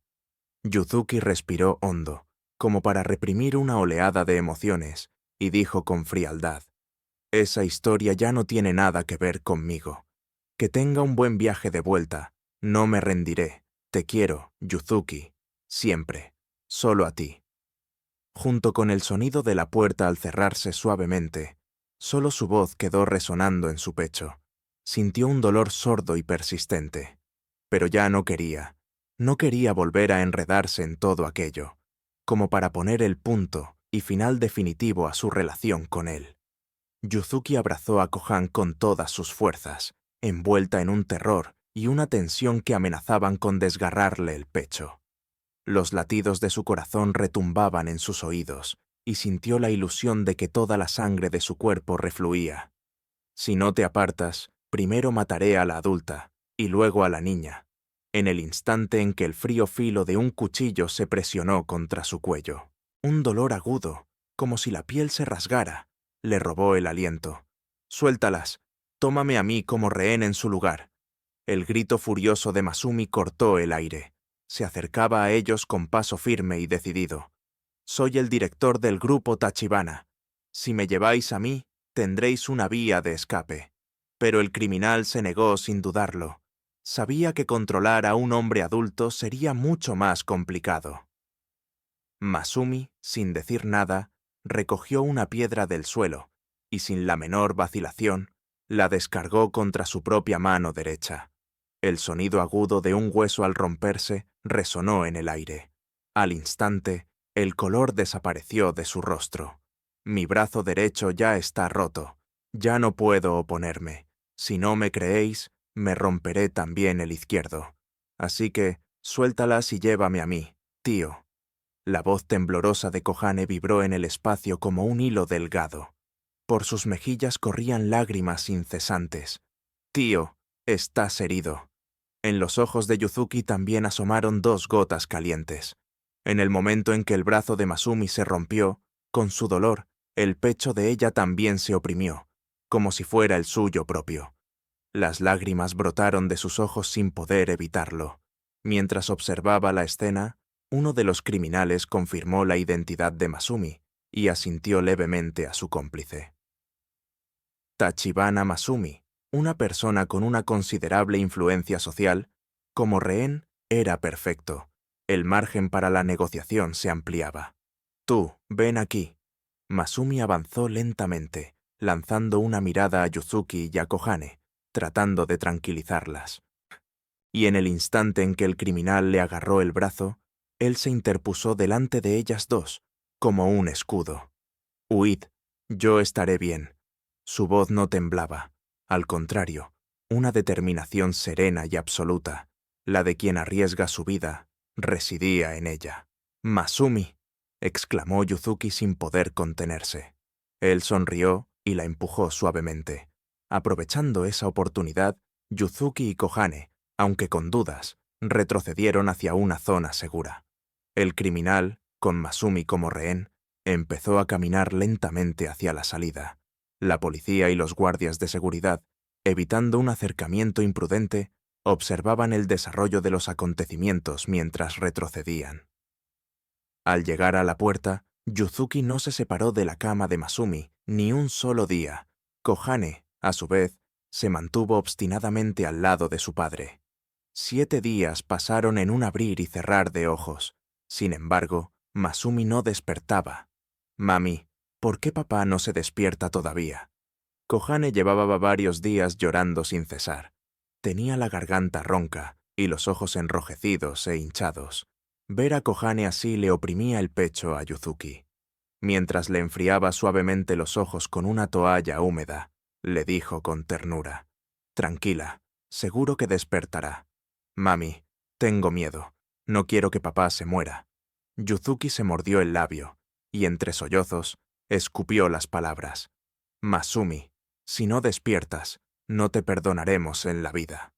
Yuzuki respiró hondo, como para reprimir una oleada de emociones, y dijo con frialdad: «Esa historia ya no tiene nada que ver conmigo. Que tenga un buen viaje de vuelta. No me rendiré. Te quiero, Yuzuki. Siempre. Solo a ti». Junto con el sonido de la puerta al cerrarse suavemente, solo su voz quedó resonando en su pecho. Sintió un dolor sordo y persistente. Pero ya no quería. No quería volver a enredarse en todo aquello, como para poner el punto y final definitivo a su relación con él. Yuzuki abrazó a Kohan con todas sus fuerzas, envuelta en un terror y una tensión que amenazaban con desgarrarle el pecho. Los latidos de su corazón retumbaban en sus oídos, y sintió la ilusión de que toda la sangre de su cuerpo refluía. «Si no te apartas, Primero mataré a la adulta, y luego a la niña, en el instante en que el frío filo de un cuchillo se presionó contra su cuello. Un dolor agudo, como si la piel se rasgara, le robó el aliento. «Suéltalas, tómame a mí como rehén en su lugar». El grito furioso de Masumi cortó el aire. Se acercaba a ellos con paso firme y decidido. «Soy el director del grupo Tachibana. Si me lleváis a mí, tendréis una vía de escape». Pero el criminal se negó sin dudarlo. Sabía que controlar a un hombre adulto sería mucho más complicado. Masumi, sin decir nada, recogió una piedra del suelo y, sin la menor vacilación, la descargó contra su propia mano derecha. El sonido agudo de un hueso al romperse resonó en el aire. Al instante, el color desapareció de su rostro. «Mi brazo derecho ya está roto. Ya no puedo oponerme. Si no me creéis, me romperé también el izquierdo. Así que, suéltalas y llévame a mí, tío». La voz temblorosa de Kohane vibró en el espacio como un hilo delgado. Por sus mejillas corrían lágrimas incesantes. «Tío, estás herido». En los ojos de Yuzuki también asomaron 2 gotas calientes. En el momento en que el brazo de Masumi se rompió, con su dolor, el pecho de ella también se oprimió, como si fuera el suyo propio. Las lágrimas brotaron de sus ojos sin poder evitarlo. Mientras observaba la escena, uno de los criminales confirmó la identidad de Masumi y asintió levemente a su cómplice. Tachibana Masumi, una persona con una considerable influencia social, como rehén, era perfecto. El margen para la negociación se ampliaba. «Tú, ven aquí». Masumi avanzó lentamente, lanzando una mirada a Yuzuki y a Kohane, tratando de tranquilizarlas. Y en el instante en que el criminal le agarró el brazo, él se interpuso delante de ellas dos, como un escudo. «Huid, yo estaré bien». Su voz no temblaba, al contrario, una determinación serena y absoluta, la de quien arriesga su vida, residía en ella. «Masumi», exclamó Yuzuki sin poder contenerse. Él sonrió y la empujó suavemente. Aprovechando esa oportunidad, Yuzuki y Kohane, aunque con dudas, retrocedieron hacia una zona segura. El criminal, con Masumi como rehén, empezó a caminar lentamente hacia la salida. La policía y los guardias de seguridad, evitando un acercamiento imprudente, observaban el desarrollo de los acontecimientos mientras retrocedían. Al llegar a la puerta, Yuzuki no se separó de la cama de Masumi ni un solo día. Kohane, a su vez, se mantuvo obstinadamente al lado de su padre. 7 días pasaron en un abrir y cerrar de ojos. Sin embargo, Masumi no despertaba. «Mami, ¿por qué papá no se despierta todavía?» Kohane llevaba varios días llorando sin cesar. Tenía la garganta ronca y los ojos enrojecidos e hinchados. Ver a Kohane así le oprimía el pecho a Yuzuki. Mientras le enfriaba suavemente los ojos con una toalla húmeda, le dijo con ternura: «Tranquila, seguro que despertará». «Mami, tengo miedo. No quiero que papá se muera». Yuzuki se mordió el labio y, entre sollozos, escupió las palabras: «Masumi, si no despiertas, no te perdonaremos en la vida».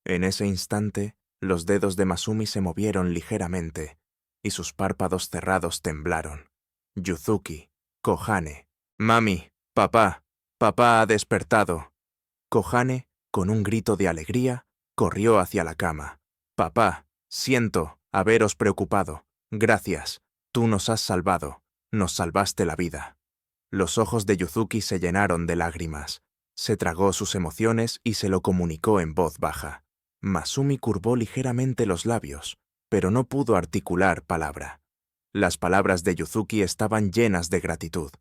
En ese instante, los dedos de Masumi se movieron ligeramente y sus párpados cerrados temblaron. Yuzuki, Kohane, «Mami, papá, papá ha despertado». Kohane, con un grito de alegría, corrió hacia la cama. «Papá, siento haberos preocupado. Gracias, tú nos has salvado, nos salvaste la vida». Los ojos de Yuzuki se llenaron de lágrimas. Se tragó sus emociones y se lo comunicó en voz baja. Masumi curvó ligeramente los labios, pero no pudo articular palabra. Las palabras de Yuzuki estaban llenas de gratitud.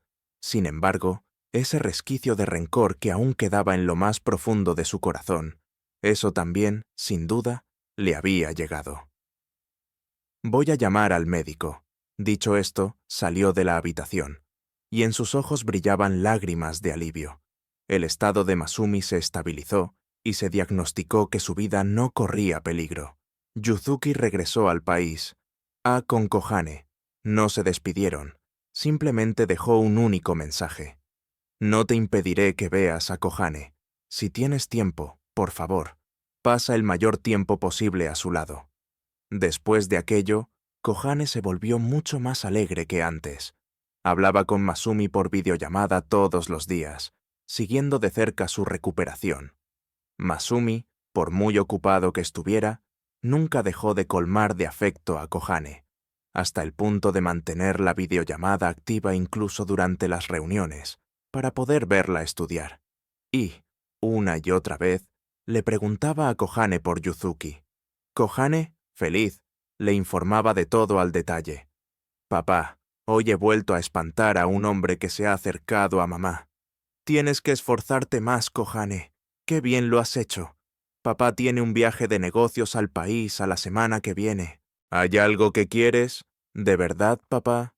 Sin embargo, ese resquicio de rencor que aún quedaba en lo más profundo de su corazón, eso también, sin duda, le había llegado. «Voy a llamar al médico». Dicho esto, salió de la habitación, y en sus ojos brillaban lágrimas de alivio. El estado de Masumi se estabilizó y se diagnosticó que su vida no corría peligro. Yuzuki regresó al país. Con Kohane. No se despidieron, simplemente dejó un único mensaje: «No te impediré que veas a Kohane. Si tienes tiempo, por favor, pasa el mayor tiempo posible a su lado. Después de aquello, Kohane se volvió mucho más alegre que antes. Hablaba con Masumi por videollamada todos los días, siguiendo de cerca su recuperación. Masumi, por muy ocupado que estuviera, nunca dejó de colmar de afecto a Kohane, hasta el punto de mantener la videollamada activa incluso durante las reuniones, para poder verla estudiar. Y, una y otra vez, le preguntaba a Kohane por Yuzuki. Kohane, feliz, le informaba de todo al detalle. «Papá, hoy he vuelto a espantar a un hombre que se ha acercado a mamá. Tienes que esforzarte más, Kohane. Qué bien lo has hecho. Papá tiene un viaje de negocios al país a la semana que viene. ¿Hay algo que quieres? ¿De verdad, papá?»